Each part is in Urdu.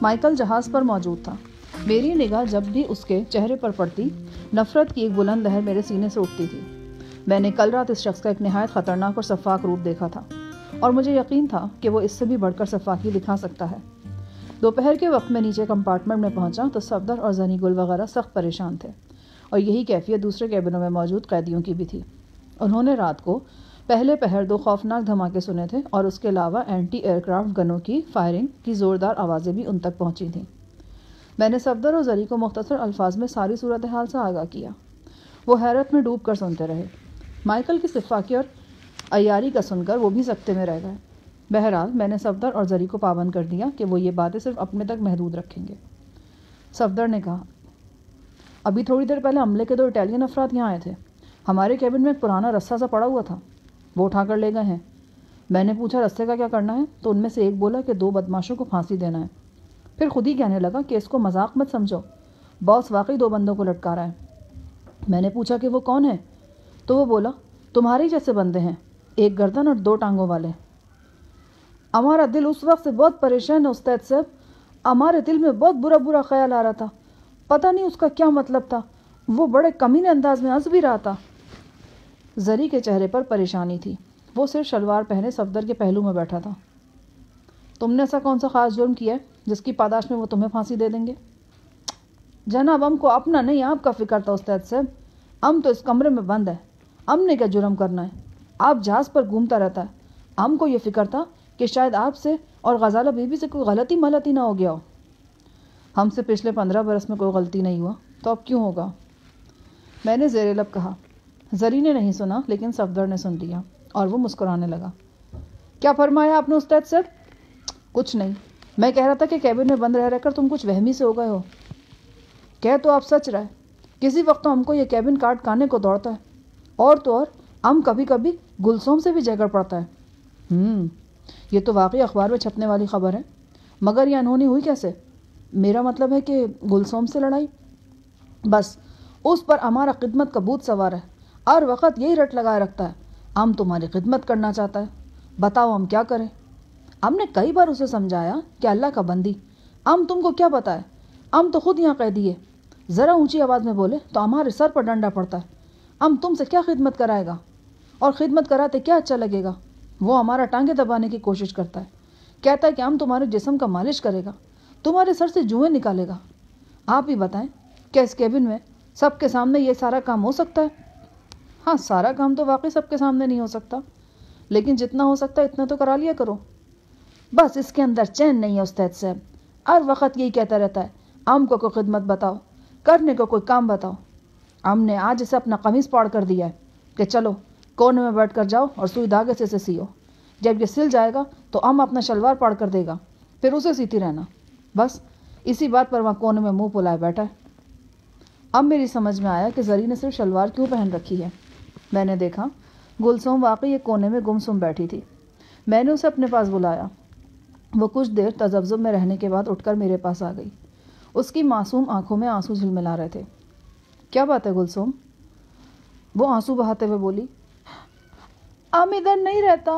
مائیکل جہاز پر موجود تھا۔ میری نگاہ جب بھی اس کے چہرے پر پڑتی، نفرت کی ایک بلند لہر میرے سینے سے اٹھتی تھی۔ میں نے کل رات اس شخص کا ایک نہایت خطرناک اور شفاف روپ دیکھا تھا، اور مجھے یقین تھا کہ وہ اس سے بھی بڑھ کر شفافی دکھا سکتا ہے۔ دوپہر کے وقت میں نیچے کمپارٹمنٹ میں پہنچا تو صفدر اور زنی گل وغیرہ سخت پریشان تھے، اور یہی کیفیت دوسرے کیبنوں میں موجود قیدیوں کی بھی تھی۔ انہوں نے رات کو پہلے پہر 2 خوفناک دھماکے سنے تھے، اور اس کے علاوہ اینٹی ایئر کرافٹ گنوں کی فائرنگ کی زوردار آوازیں بھی ان تک پہنچی تھیں۔ میں نے صفدر اور زری کو مختصر الفاظ میں ساری صورتحال سے آگاہ کیا۔ وہ حیرت میں ڈوب کر سنتے رہے۔ مائیکل کی شفاقی اور عیاری کا سن کر وہ بھی سکتے میں رہ گئے۔ بہرحال میں نے صفدر اور زری کو پابند کر دیا کہ وہ یہ باتیں صرف اپنے تک محدود رکھیں گے۔ صفدر نے کہا، ابھی تھوڑی دیر پہلے عملے کے 2 اٹالین افراد یہاں آئے تھے۔ ہمارے کیبن میں ایک پرانا رسہ سا پڑا ہوا تھا، وہ اٹھا کر لے گئے ہیں۔ میں نے پوچھا رسے کا کیا کرنا ہے، تو ان میں سے ایک بولا کہ 2 بدماشوں کو پھانسی دینا ہے۔ پھر خود ہی کہنے لگا کہ اس کو مذاق مت سمجھو، باس واقعی 2 بندوں کو لٹکا رہا ہے۔ میں نے پوچھا کہ وہ کون ہے، تو وہ بولا تمہارے جیسے بندے ہیں، 1 گردن اور 2 ٹانگوں والے۔ ہمارا دل اس وقت سے بہت پریشان ہے استاد صاحب، ہمارے دل میں بہت برا خیال آ رہا تھا، پتہ نہیں اس کا کیا مطلب تھا، وہ بڑے کمینے انداز میں ہنس بھی رہا تھا۔ زری کے چہرے پر پریشانی تھی، وہ صرف شلوار پہنے صفدر کے پہلو میں بیٹھا تھا۔ تم نے ایسا کون سا خاص جرم کیا ہے جس کی پاداش میں وہ تمہیں پھانسی دے دیں گے؟ جناب ہم کو اپنا نہیں آپ کا فکر تھا استاد صاحب، ہم تو اس کمرے میں بند ہیں، ہم نے کیا جرم کرنا ہے، آپ جہاز پر گھومتا رہتا ہے، ہم کو یہ فکر تھا کہ شاید آپ سے اور غزالہ بی بی سے کوئی غلطی ملتی نہ ہو گیا ہو۔ ہم سے پچھلے 15 برس میں کوئی غلطی نہیں ہوا، تو اب کیوں ہوگا؟ میں نے زیر لب کہا۔ زری نے نہیں سنا، لیکن صفدر نے سن لیا، اور وہ مسکرانے لگا۔ کیا فرمایا آپ نے استاد صاحب؟ کچھ نہیں، میں کہہ رہا تھا کہ کیبن میں بند رہ کر تم کچھ وہمی سے ہو گئے ہو۔ کہہ تو آپ سچ رہے، کسی وقت تو ہم کو یہ کیبن کاٹ کھانے کو دوڑتا ہے، اور تو اور ہم کبھی کبھی گلسوم سے بھی جگر پڑتا ہے۔ یہ تو واقعی اخبار میں چھپنے والی خبر ہے، مگر یہ انہونی ہوئی کیسے؟ میرا مطلب ہے کہ گلسوم سے لڑائی؟ بس اس پر ہمارا خدمت کا بھوت سوار ہے، ہر وقت یہی رٹ لگائے رکھتا ہے، ہم تمہاری خدمت کرنا چاہتا ہے، بتاؤ ہم کیا کریں؟ ہم نے کئی بار اسے سمجھایا کہ اللہ کا بندی، ہم تم کو کیا بتائے، ہم تو خود یہاں قیدی ہے، ذرا اونچی آواز میں بولے تو ہمارے سر پر ڈنڈا پڑتا ہے، ہم تم سے کیا خدمت کرائے گا، اور خدمت کراتے کیا اچھا لگے گا؟ وہ ہمارا ٹانگیں دبانے کی کوشش کرتا ہے، کہتا ہے کہ ہم تمہارے جسم کا مالش کرے گا، تمہارے سر سے جوئیں نکالے گا۔ آپ ہی بتائیں، کیا اس کیبن میں سب کے سامنے یہ سارا کام ہو سکتا ہے؟ ہاں، سارا کام تو واقعی سب کے سامنے نہیں ہو سکتا، لیکن جتنا ہو سکتا ہے اتنا تو کرا لیا کرو۔ بس اس کے اندر چین نہیں ہے استاد صاحب، ہر وقت یہی کہتا رہتا ہے، ہم کو کوئی خدمت بتاؤ، کرنے کو کوئی کام بتاؤ۔ ہم نے آج اسے اپنا قمیص پاڑ کر دیا ہے کہ چلو کونے میں بیٹھ کر جاؤ اور سوئی دھاگے سے اسے سیو، جب یہ سل جائے گا تو ہم اپنا شلوار پاڑ کر دے گا، پھر اسے سیتی رہنا۔ بس اسی بات پر وہاں کونے میں منہ پھلائے بیٹھا ہے۔ اب میری سمجھ میں آیا کہ زری نے صرف شلوار کیوں پہن رکھی ہے۔ میں نے دیکھا گلسوم واقعی ایک کونے میں گمسم بیٹھی تھی۔ میں نے اسے اپنے پاس بلایا۔ وہ کچھ دیر تذبذب میں رہنے کے بعد اٹھ کر میرے پاس آ گئی۔ اس کی معصوم آنکھوں میں آنسو جھلملا رہے تھے۔ کیا بات ہے گلسوم؟ وہ آنسو بہاتے ہوئے بولی، ہم ادھر نہیں رہتا،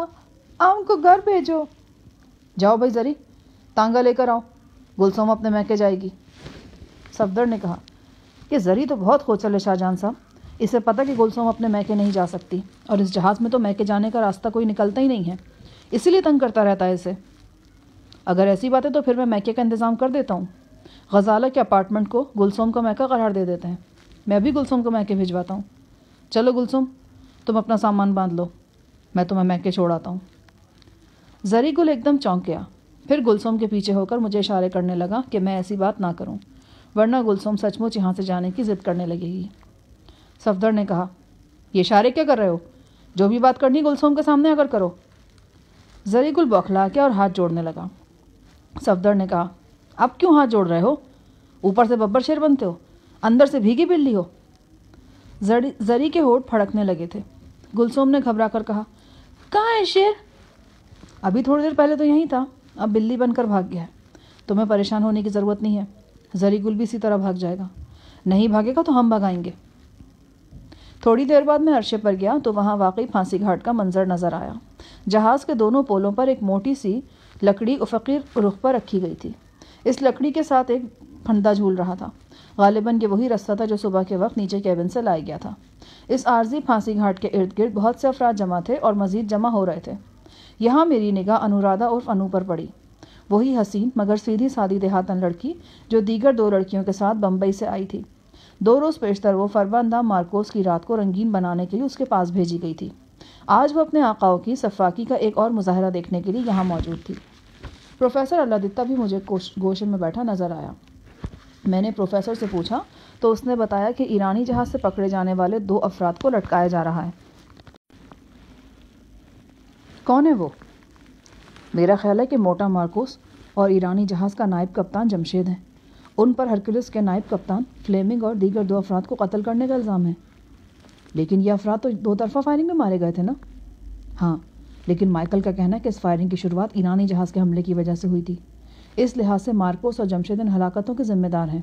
ہم کو گھر بھیجو۔ جاؤ بھائی زری، تانگا لے کر آؤ، گلسوم اپنے میکے جائے گی۔ صفدر نے کہا، یہ زری تو بہت کھوچل ہے شاہ جان صاحب، اسے پتہ کہ گلسوم اپنے میکے نہیں جا سکتی، اور اس جہاز میں تو میکے جانے کا راستہ کوئی نکلتا ہی نہیں ہے، اسی لیے تنگ کرتا رہتا ہے اسے۔ اگر ایسی بات ہے تو پھر میں میکے کا انتظام کر دیتا ہوں، غزالہ کے اپارٹمنٹ کو گلسوم کا میکہ قرار دے دیتے ہیں، میں بھی گلسوم کو میکے بھجواتا ہوں۔ چلو گلسوم، تم اپنا سامان باندھ لو، میں تمہیں میکے چھوڑ آتا ہوں۔ زری گل ایک دم چونک گیا، پھر گلسوم کے پیچھے ہو کر مجھے اشارے کرنے لگا کہ میں ایسی بات نہ کروں، ورنہ گلسوم سچ مچ یہاں سے جانے کی ضد کرنے لگے گی۔ صفدر نے کہا، یہ اشارے کیا کر رہے ہو؟ جو بھی بات کرنی گلسوم کے سامنے آ کر کرو۔ زری گل بوکھلا کے اور ہاتھ جوڑنے لگا۔ صفدر نے کہا، اب کیوں ہاتھ جوڑ رہے ہو؟ اوپر سے ببر شیر بنتے ہو، اندر سے بھیگی بلی ہو۔ زری کے ہونٹ پھڑکنے لگے تھے۔ گلسوم نے گھبرا کر کہا، کہاں ہے شیر؟ ابھی تھوڑی دیر پہلے تو یہیں تھا، اب بلی بن کر بھاگ گیا ہے۔ تمہیں پریشان ہونے کی ضرورت نہیں ہے، زری گل بھی اسی طرح بھاگ جائے گا، نہیں بھاگے گا تو ہم بھگائیں گے۔ تھوڑی دیر بعد میں عرشے پر گیا تو وہاں واقعی پھانسی گھاٹ کا منظر نظر آیا۔ جہاز کے دونوں پولوں پر ایک موٹی سی لکڑی افقی رخ پر رکھی گئی تھی۔ اس لکڑی کے ساتھ ایک پھندا جھول رہا تھا، غالباً یہ وہی رستہ تھا جو صبح کے وقت نیچے کیبن سے لایا گیا تھا۔ اس عارضی پھانسی گھاٹ کے ارد گرد بہت سے افراد جمع تھے اور مزید جمع ہو رہے تھے۔ یہاں میری نگاہ انورادھا عرف انو پر پڑی، وہی حسین مگر سیدھی سادی دیہاتن لڑکی جو دیگر 2 لڑکیوں کے ساتھ بمبئی سے آئی تھی۔ 2 روز پیشتر وہ فربا اندام مارکوس کی رات کو رنگین بنانے کے لیے اس کے پاس بھیجی گئی تھی۔ آج وہ اپنے آقاؤں کی صفاقی کا ایک اور مظاہرہ دیکھنے کے لیے یہاں موجود تھی۔ پروفیسر اللہ دتہ بھی مجھے گوشے میں بیٹھا نظر آیا۔ میں نے پروفیسر سے پوچھا تو اس نے بتایا کہ ایرانی جہاز سے پکڑے جانے والے 2 افراد کو لٹکایا جا رہا ہے۔ کون ہے وہ؟ میرا خیال ہے کہ موٹا مارکوس اور ایرانی جہاز کا نائب کپتان جمشید ہیں۔ ان پر ہرکولس کے نائب کپتان فلیمنگ اور دیگر 2 افراد کو قتل کرنے کا الزام ہے۔ لیکن یہ افراد تو 2 طرفہ فائرنگ میں مارے گئے تھے نا؟ ہاں، لیکن مائیکل کا کہنا ہے کہ اس فائرنگ کی شروعات ایرانی جہاز کے حملے کی وجہ سے ہوئی تھی۔ اس لحاظ سے مارکوس اور جمشید ان ہلاکتوں کے ذمہ دار ہیں۔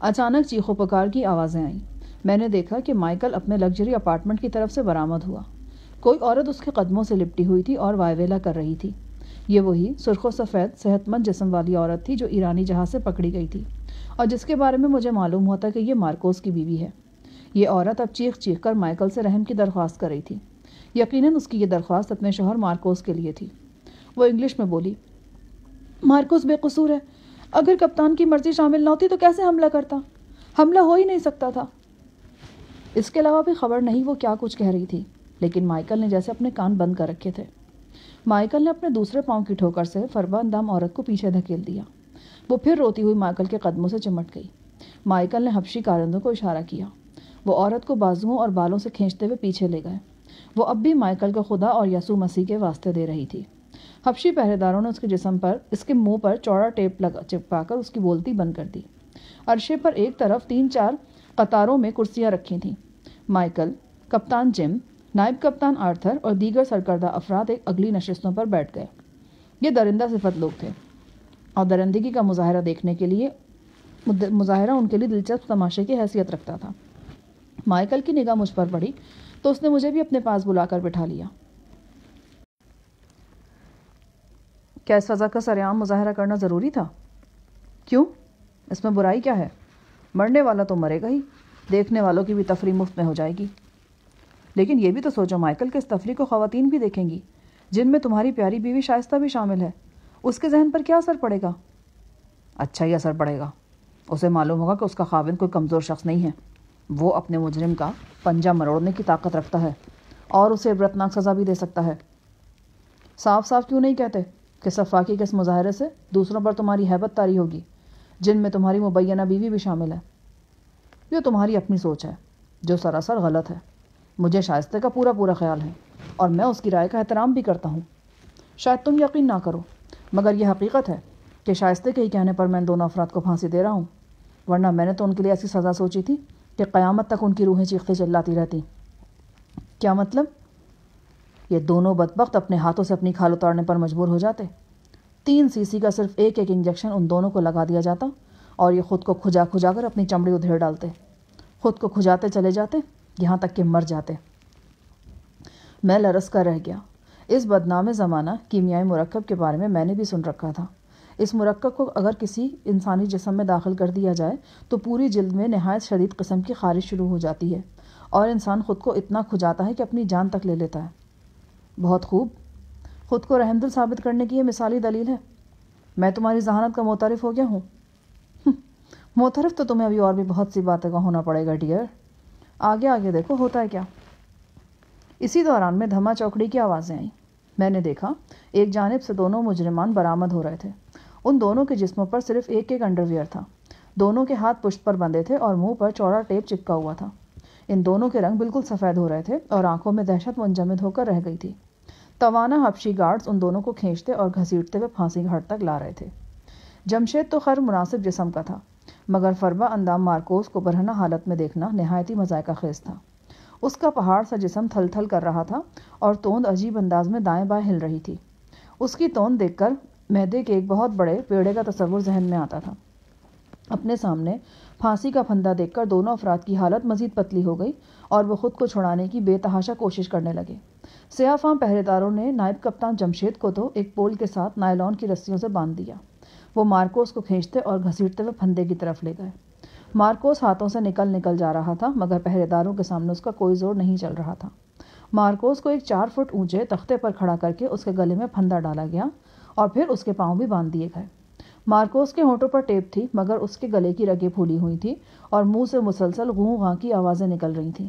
اچانک چیخو پکار کی آوازیں آئیں۔ میں نے دیکھا کہ مائیکل اپنے لگژری اپارٹمنٹ کی طرف سے برآمد ہوا۔ کوئی عورت اس کے قدموں سے لپٹی ہوئی تھی اور وائیویلا کر رہی تھی۔ یہ وہی سرخ و سفید صحت مند جسم والی عورت تھی جو ایرانی جہاز سے پکڑی گئی تھی اور جس کے بارے میں مجھے معلوم ہوتا کہ یہ مارکوس کی بیوی ہے۔ یہ عورت اب چیخ چیخ کر مائیکل سے رحم کی درخواست کر رہی تھی۔ یقیناً اس کی یہ درخواست اپنے شوہر مارکوس کے لیے تھی۔ وہ انگلش میں بولی، مارکوس بے قصور ہے۔ اگر کپتان کی مرضی شامل نہ ہوتی تو کیسے حملہ کرتا؟ حملہ ہو ہی نہیں سکتا تھا۔ اس کے علاوہ بھی خبر نہیں وہ کیا کچھ کہہ رہی تھی، لیکن مائیکل نے جیسے اپنے کان بند کر رکھے تھے۔ مائیکل نے اپنے دوسرے پاؤں کی ٹھوکر سے فربا اندام عورت کو پیچھے دھکیل دیا۔ وہ پھر روتی ہوئی مائیکل کے قدموں سے چمٹ گئی۔ مائیکل نے حبشی کارندوں کو اشارہ کیا۔ وہ عورت کو بازوؤں اور بالوں سے کھینچتے ہوئے پیچھے لے گئے۔ وہ اب بھی مائیکل کو خدا اور یسوع مسیح کے واسطے دے رہی تھی۔ حبشی پہرے داروں نے اس کے منہ پر چوڑا ٹیپ چپکا کر اس کی بولتی بند کر دی۔ عرشے پر ایک طرف 3-4 قطاروں میں کرسیاں رکھی تھیں۔ مائیکل، کپتان جم، نائب کپتان آرتھر اور دیگر سرکردہ افراد ایک اگلی نشستوں پر بیٹھ گئے۔ یہ درندہ صفت لوگ تھے اور درندگی کا مظاہرہ ان کے لیے دلچسپ تماشے کی حیثیت رکھتا تھا۔ مائیکل کی نگاہ مجھ پر پڑی تو اس نے مجھے بھی اپنے پاس بلا کر بٹھا لیا۔ کیا اس سزا کا سرعام مظاہرہ کرنا ضروری تھا؟ کیوں؟ اس میں برائی کیا ہے؟ مرنے والا تو مرے گا ہی، دیکھنے والوں کی بھی تفریح مفت میں ہو جائے گی۔ لیکن یہ بھی تو سوچو مائیکل کہ اس تفریح کو خواتین بھی دیکھیں گی، جن میں تمہاری پیاری بیوی شائستہ بھی شامل ہے۔ اس کے ذہن پر کیا اثر پڑے گا؟ اچھا ہی اثر پڑے گا۔ اسے معلوم ہوگا کہ اس کا خاوند کوئی کمزور شخص نہیں ہے۔ وہ اپنے مجرم کا پنجہ مروڑنے کی طاقت رکھتا ہے اور اسے عبرتناک سزا بھی دے سکتا ہے۔ صاف صاف کیوں نہیں کہتے کہ صفاقی کے اس مظاہرے سے دوسروں پر تمہاری ہیبت طاری ہوگی، جن میں تمہاری مبینہ بیوی بھی شامل ہے؟ یہ تمہاری اپنی سوچ ہے جو سراسر غلط ہے۔ مجھے شائستہ کا پورا خیال ہے اور میں اس کی رائے کا احترام بھی کرتا ہوں۔ شاید تم یقین نہ کرو، مگر یہ حقیقت ہے کہ شائستہ کے ہی کہنے پر میں ان دونوں افراد کو پھانسی دے رہا ہوں، ورنہ میں نے تو ان کے لیے ایسی سزا سوچی تھی کہ قیامت تک ان کی روحیں چیختے چلاتی رہتی۔ کیا مطلب؟ یہ دونوں بدبخت اپنے ہاتھوں سے اپنی کھال اتارنے پر مجبور ہو جاتے۔ 3 cc کا صرف ایک انجیکشن ان دونوں کو لگا دیا جاتا اور یہ خود کو کھجا کر اپنی چمڑی ادھیڑ ڈالتے، خود کو کھجاتے چلے جاتے یہاں تک کہ مر جاتے۔ میں لرز کر رہ گیا۔ اس بدنام زمانہ کیمیائی مرکب کے بارے میں نے بھی سن رکھا تھا۔ اس مرکب کو اگر کسی انسانی جسم میں داخل کر دیا جائے تو پوری جلد میں نہایت شدید قسم کی خارش شروع ہو جاتی ہے اور انسان خود کو اتنا کھجاتا ہے کہ اپنی جان تک لے لیتا ہے۔ بہت خوب، خود کو رحمدل ثابت کرنے کی یہ مثالی دلیل ہے۔ میں تمہاری ذہانت کا معترف ہو گیا ہوں۔ معترف تو تمہیں ابھی اور بھی بہت سی باتیں کا ہونا پڑے گا ڈیئر۔ آگے دیکھو ہوتا ہے کیا۔ اسی دوران میں دھما چوکڑی کی آوازیں آئیں۔ میں نے دیکھا ایک جانب سے دونوں مجرمان برآمد ہو رہے تھے۔ ان دونوں کے جسموں پر صرف ایک انڈر ویئر تھا۔ دونوں کے ہاتھ پشت پر بندھے تھے اور منہ پر چوڑا ٹیپ چپکا ہوا تھا۔ ان دونوں کے رنگ بالکل سفید ہو رہے تھے اور آنکھوں میں دہشت منجمد ہو کر رہ گئی تھی۔ توانا حبشی گارڈز ان دونوں کو کھینچتے اور گھسیٹتے ہوئے پھانسی گھاٹ تک لا رہے تھے۔ جمشید تو خیر مناسب جسم کا تھا، مگر فربا اندام مارکوس کو برہنہ حالت میں دیکھنا نہایت ہی مذائقہ خیز تھا۔ اس کا پہاڑ سا جسم تھل تھل کر رہا تھا اور توند عجیب انداز میں دائیں بائیں ہل رہی تھی۔ اس کی توند دیکھ کر معدے کے ایک بہت بڑے پیڑے کا تصور ذہن میں آتا تھا۔ اپنے سامنے پھانسی کا پھندا دیکھ کر دونوں افراد کی حالت مزید پتلی ہو گئی اور وہ خود کو چھڑانے کی بے تحاشا کوشش کرنے لگے۔ سیاہ فام پہرے داروں نے نائب کپتان جمشید کو تو ایک پول کے ساتھ نائلون کی رسیوں سے باندھ دیا۔ وہ مارکوس کو کھینچتے اور گھسیٹتے ہوئے پھندے کی طرف لے گئے۔ مارکوس ہاتھوں سے نکل جا رہا تھا، مگر پہرے داروں کے سامنے اس کا کوئی زور نہیں چل رہا تھا۔ مارکوس کو ایک 4 فٹ اونچے تختے پر کھڑا کر کے اس کے گلے میں پھندا ڈالا گیا اور پھر اس کے پاؤں بھی باندھ دیے گئے۔ مارکوس کے ہونٹوں پر ٹیپ تھی، مگر اس کے گلے کی رگیں پھولی ہوئی تھیں اور منہ سے مسلسل غوں غاں کی آوازیں نکل رہی تھیں۔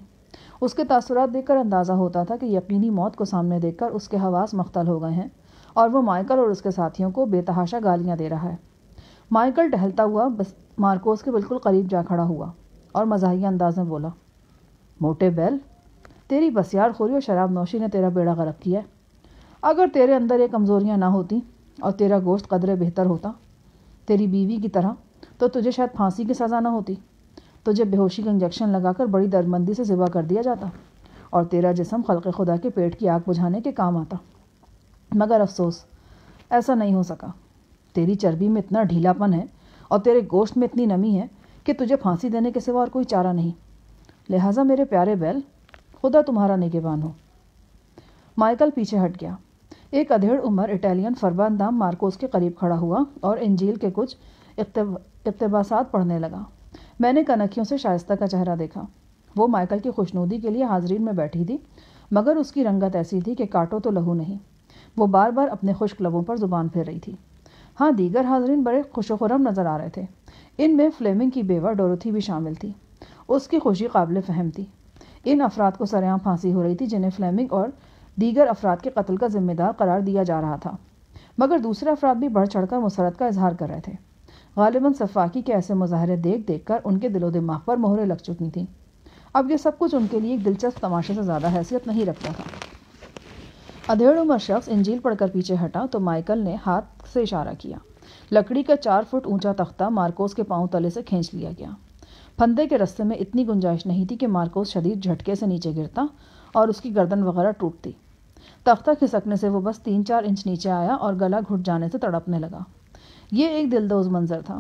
اس کے تاثرات دیکھ کر اندازہ ہوتا تھا کہ یقینی موت کو سامنے دیکھ کر اس کے حواس مختل ہو گئے ہیں اور وہ مائیکل اور اس کے ساتھیوں کو بے تحاشا گالیاں دے رہا ہے۔ مائیکل ٹہلتا ہوا مارکوس کے بالکل قریب جا کھڑا ہوا اور مزاحیہ انداز میں بولا، موٹے بیل، تیری بسیار خوری اور شراب نوشی نے تیرا بیڑا غرق کیا ہے۔ اگر تیرے اندر یہ کمزوریاں نہ ہوتی اور تیرا گوشت قدرے بہتر ہوتا تیری بیوی کی طرح، تو تجھے شاید پھانسی کی سزا نہ ہوتی، تجھے بے ہوشی کا انجیکشن لگا کر بڑی درمندی سے ذبح کر دیا جاتا اور تیرا جسم خلق خدا کے پیٹ کی آگ بجھانے کے کام آتا۔ مگر افسوس، ایسا نہیں ہو سکا۔ تیری چربی میں اتنا ڈھیلا پن ہے اور تیرے گوشت میں اتنی نمی ہے کہ تجھے پھانسی دینے کے سوا اور کوئی چارہ نہیں۔ لہٰذا میرے پیارے بیل، خدا تمہارا نگہبان ہو۔ مائیکل پیچھے ہٹ گیا۔ ایک ادھیڑ عمر اٹیلین فرباندام مارکوس کے قریب کھڑا ہوا اور انجیل کے کچھ اقتباسات پڑھنے لگا۔ میں نے کنکھیوں سے شائستہ کا چہرہ دیکھا۔ وہ مائیکل کی خوشنودی کے لیے حاضرین میں بیٹھی تھی، مگر اس کی رنگت ایسی تھی کہ کاٹو تو لہو نہیں۔ وہ بار بار اپنے خشک لبوں پر زبان پھیر رہی تھی۔ ہاں، دیگر حاضرین بڑے خوش و خرم نظر آ رہے تھے۔ ان میں فلیمنگ کی بیوہ ڈوروتھی بھی شامل تھی۔ اس کی خوشی قابل فہم تھی۔ ان افراد کو سرعام پھانسی ہو رہی تھی جنہیں فلیمنگ اور دیگر افراد کے قتل کا ذمہ دار قرار دیا جا رہا تھا، مگر دوسرے افراد بھی بڑھ چڑھ کر مسرت کا اظہار کر رہے تھے۔ غالباً صفاقی کے ایسے مظاہرے دیکھ دیکھ کر ان کے دل و دماغ پر مہریں لگ چکی تھیں۔ اب یہ سب کچھ ان کے لیے ایک دلچسپ تماشے سے زیادہ حیثیت نہیں رکھتا تھا۔ ادھیڑ عمر شخص انجیل پڑھ کر پیچھے ہٹا تو مائیکل نے ہاتھ سے اشارہ کیا۔ لکڑی کا 4 فٹ اونچا تختہ مارکوس کے پاؤں تلے سے کھینچ لیا گیا۔ پھندے کے رستے میں اتنی گنجائش نہیں تھی کہ مارکوس شدید جھٹکے سے نیچے گرتا اور اس کی گردن وغیرہ ٹوٹتی۔ تختہ کھسکنے سے وہ بس 3-4 انچ نیچے آیا اور گلا گھٹ جانے سے تڑپنے لگا۔ یہ ایک دلدوز منظر تھا۔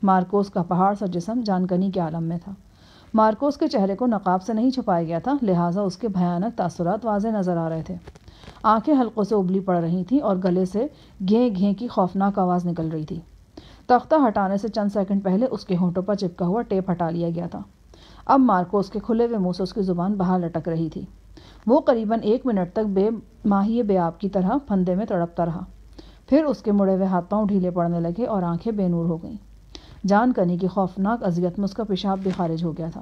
مارکوس کا پہاڑ سا جسم جانکنی کے عالم میں تھا۔ مارکوس کے چہرے کو نقاب سے نہیں چھپایا گیا تھا، لہٰذا اس کے بھیانک تاثرات واضح نظر آ رہے تھے۔ آنکھیں حلقوں سے ابلی پڑ رہی تھیں اور گلے سے گھیں گھیں کی خوفناک آواز نکل رہی تھی۔ تختہ ہٹانے سے چند سیکنڈ پہلے اس کے ہونٹوں پر چپکا ہوا ٹیپ ہٹا لیا گیا تھا۔ اب مارکوس کے کھلے ہوئے منہ سے اس کی زبان باہر لٹک رہی تھی۔ وہ قریباً 1 منٹ تک بے ماہی بے آب کی طرح پھندے میں تڑپتا رہا۔ پھر اس کے مڑے ہوئے ہاتھ پاؤں ڈھیلے پڑنے لگے اور آنکھیں بے نور ہو گئیں۔ جان کنی کی خوفناک اذیت میں اس کا پیشاب بھی خارج ہو گیا تھا۔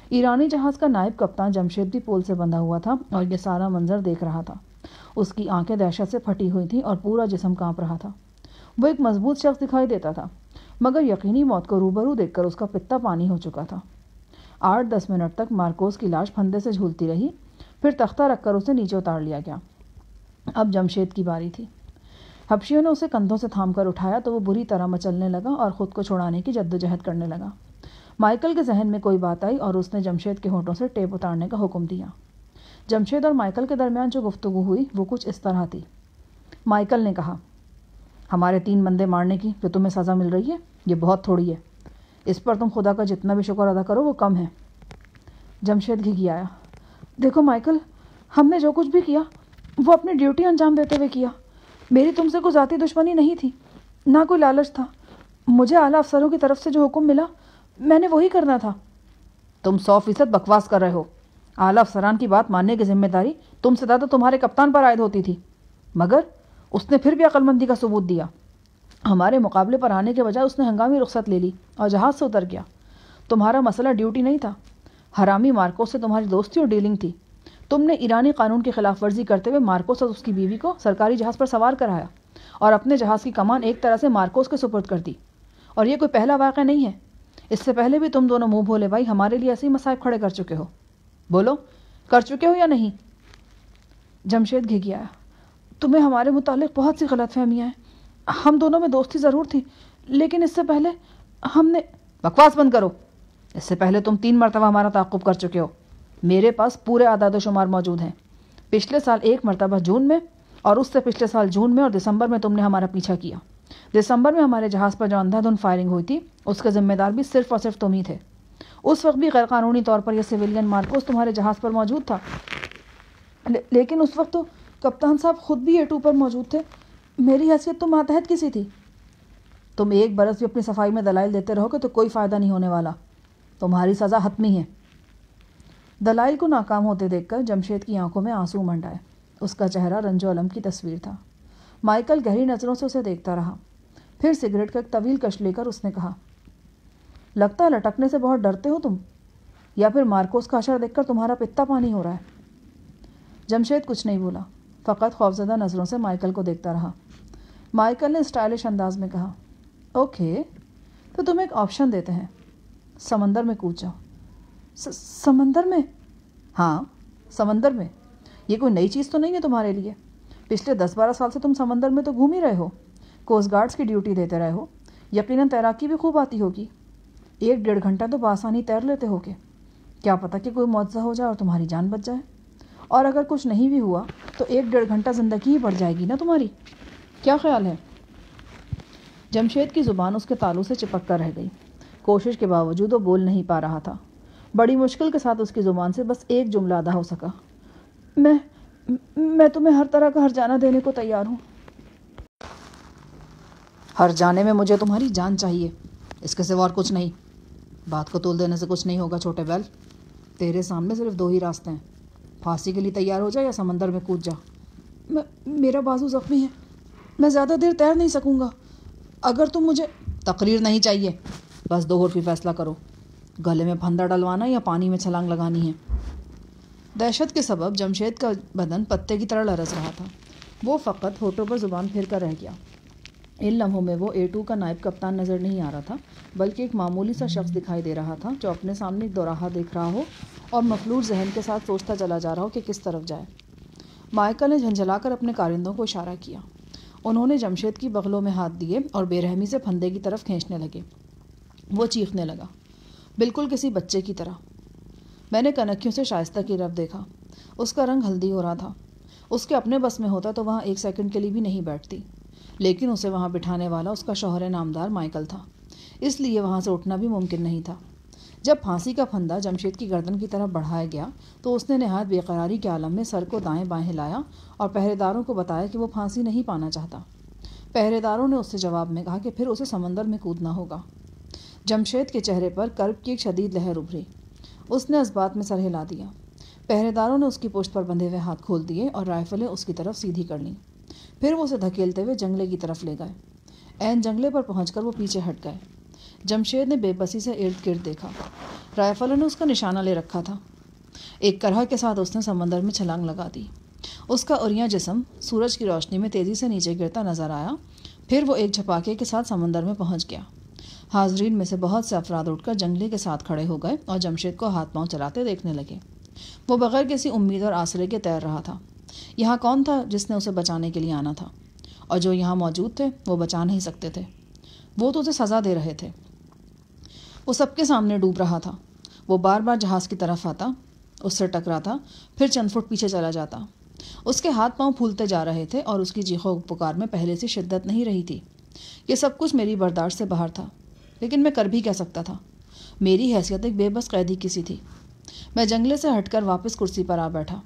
ایرانی جہاز کا نائب کپتان جمشید بھی پول سے بندھا ہوا تھا اور یہ سارا منظر دیکھ رہا تھا۔ اس کی آنکھیں دہشت سے پھٹی ہوئی تھیں اور پورا جسم کانپ رہا تھا۔ وہ ایک مضبوط شخص دکھائی دیتا تھا، مگر یقینی موت کو روبرو دیکھ کر اس کا پتا پانی ہو چکا تھا۔ 8-10 منٹ تک مارکوس کی لاش پھندے سے جھولتی رہی، پھر تختہ رکھ کر اسے نیچے اتار لیا گیا۔ اب جمشید کی باری تھی۔ حبشیوں نے اسے کندھوں سے تھام کر اٹھایا تو وہ بری طرح مچلنے لگا اور خود کو چھڑانے کی جدوجہد کرنے لگا۔ مائیکل کے ذہن میں کوئی بات آئی اور اس نے جمشید کے ہونٹوں سے ٹیپ اتارنے کا حکم دیا۔ جمشید اور مائیکل کے درمیان جو گفتگو ہوئی وہ کچھ اس طرح تھی۔ مائیکل نے کہا، ہمارے 3 بندے مارنے کی جو تمہیں سزا مل رہی ہے یہ بہت تھوڑی ہے۔ اس پر تم خدا کا جتنا بھی شکر ادا کرو وہ کم ہے۔ جمشید گھگھیایا، دیکھو مائیکل، ہم نے جو کچھ بھی کیا وہ اپنی ڈیوٹی انجام دیتے ہوئے کیا۔ میری تم سے کوئی ذاتی دشمنی نہیں تھی، نہ کوئی لالچ تھا۔ مجھے اعلیٰ افسروں کی طرف سے جو حکم ملا میں نے وہی کرنا تھا۔ تم 100% بکواس کر رہے ہو۔ اعلیٰ افسران کی بات ماننے کی ذمہ داری تم سے زیادہ تمہارے کپتان پر عائد ہوتی تھی، مگر اس نے پھر بھی عقل مندی کا ثبوت دیا۔ ہمارے مقابلے پر آنے کے بجائے اس نے ہنگامی رخصت لے لی اور جہاز سے اتر گیا۔ تمہارا مسئلہ ڈیوٹی نہیں تھا، حرامی مارکوس سے تمہاری دوستی اور ڈیلنگ تھی۔ تم نے ایرانی قانون کی خلاف ورزی کرتے ہوئے مارکوس اور اس کی بیوی کو سرکاری جہاز پر سوار کرایا اور اپنے جہاز کی کمان ایک طرح سے مارکوس کے سپرد کر دی۔ اور یہ کوئی پہلا واقعہ نہیں ہے، اس سے پہلے بھی تم دونوں منہ بھولے بھائی ہمارے لیے ایسے ہی مصائب کھڑے کر چکے ہو۔ بولو، کر چکے ہو یا نہیں؟ جمشید گھگھیایا، تمہیں ہمارے متعلق بہت سی غلط فہمیاں ہیں۔ ہم دونوں میں دوستی ضرور تھی، لیکن اس سے پہلے ہم نے… بکواس بند کرو۔ اس سے پہلے تم 3 مرتبہ ہمارا تعاقب کر چکے ہو۔ میرے پاس پورے اعداد و شمار موجود ہیں۔ پچھلے سال 1 مرتبہ جون میں، اور اس سے پچھلے سال جون میں اور دسمبر میں تم نے ہمارا پیچھا کیا۔ دسمبر میں ہمارے جہاز پر جو اندھا دھند فائرنگ ہوئی تھی اس کے ذمہ دار بھی صرف اور صرف تم ہی تھے۔ اس وقت بھی غیر قانونی طور پر یہ سویلین مارکوس تمہارے جہاز پر موجود تھا، لیکن اس وقت تو کپتان صاحب خود بھی A2 پر موجود تھے۔ میری حیثیت تو ماتحت کسی تھی۔ تم ایک برس بھی اپنی صفائی میں دلائل دیتے رہو گے تو کوئی فائدہ نہیں ہونے والا. تمہاری سزا حتمی ہے. دلائل کو ناکام ہوتے دیکھ کر جمشید کی آنکھوں میں آنسو منڈ آئے. اس کا چہرہ رنج و الم کی تصویر تھا. مائیکل گہری نظروں سے اسے دیکھتا رہا. پھر سگریٹ کا ایک طویل کش لے کر اس نے کہا, لگتا ہے لٹکنے سے بہت ڈرتے ہو تم, یا پھر مارکوس کا اشر دیکھ کر تمہارا پتا پانی ہو رہا ہے. جمشید کچھ نہیں بولا, فقط خوفزدہ نظروں سے مائیکل کو دیکھتا رہا. مائیکل نے اسٹائلش انداز میں کہا, اوکے, تو تم ایک آپشن دیتے ہیں, سمندر میں کود جاؤ. سمندر میں؟ ہاں, سمندر میں. یہ کوئی نئی چیز تو نہیں ہے تمہارے لیے. پچھلے 10-12 سال سے تم سمندر میں تو گھوم ہی رہے ہو, کوسٹ گارڈز کی ڈیوٹی دیتے رہے ہو, یقیناً تیراکی بھی خوب آتی ہوگی. 1-1.5 گھنٹہ تو بآسانی تیر لیتے ہو گے. کیا پتہ کہ کوئی معجزہ ہو جائے اور تمہاری جان بچ جائے. اور اگر کچھ نہیں بھی ہوا تو 1-1.5 گھنٹہ زندگی ہی بڑھ جائے گی نا تمہاری. کیا خیال ہے؟ جمشید کی زبان اس کے تالو سے چپک کر رہ گئی. کوشش کے باوجود وہ بول نہیں پا رہا تھا. بڑی مشکل کے ساتھ اس کی زبان سے بس ایک جملہ ادا ہو سکا, میں تمہیں ہر طرح کا ہرجانہ دینے کو تیار ہوں. ہر جانے میں مجھے تمہاری جان چاہیے, اس کے سوا اور کچھ نہیں. بات کو تول دینے سے کچھ نہیں ہوگا چھوٹے بیل. تیرے سامنے صرف 2 ہی راستے ہیں, پھانسی کے لیے تیار ہو جا یا سمندر میں کود جا. میرا بازو زخمی ہے, میں زیادہ دیر تیر نہیں سکوں گا. اگر تم مجھے... تقریر نہیں چاہیے, بس 2 حرفی فیصلہ کرو, گلے میں پھندا ڈلوانا یا پانی میں چھلانگ لگانی ہے. دہشت کے سبب جمشید کا بدن پتے کی طرح لرز رہا تھا. وہ فقط ہونٹوں پر زبان پھیر کر رہ گیا. ان لمحوں میں وہ A2 کا نائب کپتان نظر نہیں آ رہا تھا, بلکہ ایک معمولی سا شخص دکھائی دے رہا تھا جو اپنے سامنے ایک دوراہا دیکھ رہا ہو اور مفلوج ذہن کے ساتھ سوچتا چلا جا رہا ہو کہ کس طرف جائے. مائیکل نے جھنجھلا کر اپنے کارندوں کو اشارہ کیا. انہوں نے جمشید کی بغلوں میں ہاتھ دیے اور بے رحمی سے پھندے کی طرف کھینچنے لگے. وہ چیخنے لگا, بالکل کسی بچے کی طرح. میں نے کنکھیوں سے شائستہ کی طرف دیکھا. اس کا رنگ ہلدی ہو رہا تھا. اس کے اپنے بس میں ہوتا تو وہاں 1 سیکنڈ کے لیے بھی نہیں بیٹھتی, لیکن اسے وہاں بٹھانے والا اس کا شوہر نامدار مائیکل تھا, اس لیے وہاں سے اٹھنا بھی ممکن نہیں تھا. جب پھانسی کا پھندا جمشید کی گردن کی طرف بڑھایا گیا تو اس نے نہایت بے قراری کے عالم میں سر کو دائیں بائیں ہلایا اور پہرے داروں کو بتایا کہ وہ پھانسی نہیں پانا چاہتا. پہرے داروں نے اس سے جواب میں کہا کہ پھر اسے سمندر میں کودنا ہوگا. جمشید کے چہرے پر کرب کی ایک شدید لہر ابھری. اس نے اس بات میں سر ہلا دیا. پہرے داروں نے اس کی پشت پر بندھے ہوئے ہاتھ کھول دیے اور رائفلیں اس کی طرف سیدھی کر لیں. پھر وہ اسے دھکیلتے ہوئے جنگلے کی طرف لے گئے. عین جنگلے پر پہنچ کر وہ پیچھے ہٹ گئے. جمشید نے بے بسی سے ارد گرد دیکھا. رائفلوں نے اس کا نشانہ لے رکھا تھا. ایک کرہ کے ساتھ اس نے سمندر میں چھلانگ لگا دی. اس کا عریاں جسم سورج کی روشنی میں تیزی سے نیچے گرتا نظر آیا. پھر وہ ایک جھپاکے کے ساتھ سمندر میں پہنچ گیا. حاضرین میں سے بہت سے افراد اٹھ کر جنگلے کے ساتھ کھڑے ہو گئے اور جمشید کو ہاتھ پاؤں چلاتے دیکھنے لگے. وہ بغیر کسی امید اور آسرے کے تیر رہا تھا. یہاں کون تھا جس نے اسے بچانے کے لیے آنا تھا؟ اور جو یہاں موجود تھے وہ بچا نہیں سکتے تھے. وہ تو اسے سزا دے رہے تھے. وہ سب کے سامنے ڈوب رہا تھا. وہ بار بار جہاز کی طرف آتا, اس سے ٹکراتا, پھر چند فٹ پیچھے چلا جاتا. اس کے ہاتھ پاؤں پھولتے جا رہے تھے اور اس کی چیخ و پکار میں پہلے سے شدت نہیں رہی تھی. یہ سب کچھ میری برداشت سے باہر تھا, لیکن میں کر بھی کیا سکتا تھا. میری حیثیت ایک بے بس قیدی کی سی تھی. میں جنگلے سے ہٹ کر واپس کرسی پر آ بیٹھا.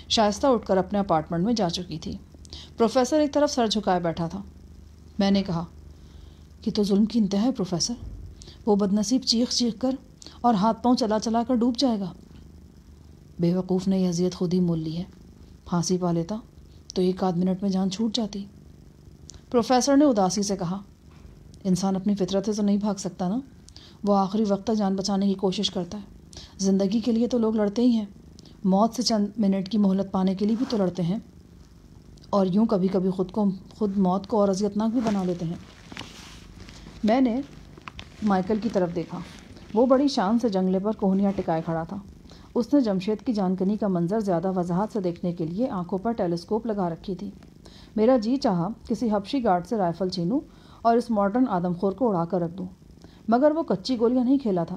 شائستہ اٹھ کر اپنے اپارٹمنٹ میں جا چکی تھی. پروفیسر ایک طرف سر جھکائے بیٹھا تھا. میں نے کہا کہ تو ظلم کی انتہا ہے پروفیسر. وہ بدنصیب چیخ چیخ کر اور ہاتھ پاؤں چلا چلا کر ڈوب جائے گا. بے وقوف نے یہ اذیت خود ہی مول لی ہے. پھانسی پا لیتا تو 1 منٹ میں جان چھوٹ جاتی. پروفیسر نے اداسی سے کہا, انسان اپنی فطرت سے تو نہیں بھاگ سکتا نا. وہ آخری وقت تک جان بچانے کی کوشش کرتا ہے. زندگی کے لیے تو لوگ لڑتے ہی ہیں, موت سے چند منٹ کی مہلت پانے کے لیے بھی تو لڑتے ہیں, اور یوں کبھی کبھی خود موت کو اور اذیتناک بھی بنا لیتے ہیں. میں نے مائیکل کی طرف دیکھا. وہ بڑی شان سے جنگلے پر کوہنیاں ٹکائے کھڑا تھا. اس نے جمشید کی جانکنی کا منظر زیادہ وضاحت سے دیکھنے کے لیے آنکھوں پر ٹیلیسکوپ لگا رکھی تھی. میرا جی چاہا کسی حبشی گارڈ سے رائفل چھینوں اور اس ماڈرن آدم خور کو اڑا کر رکھ دوں, مگر وہ کچی گولیاں نہیں کھیلا تھا.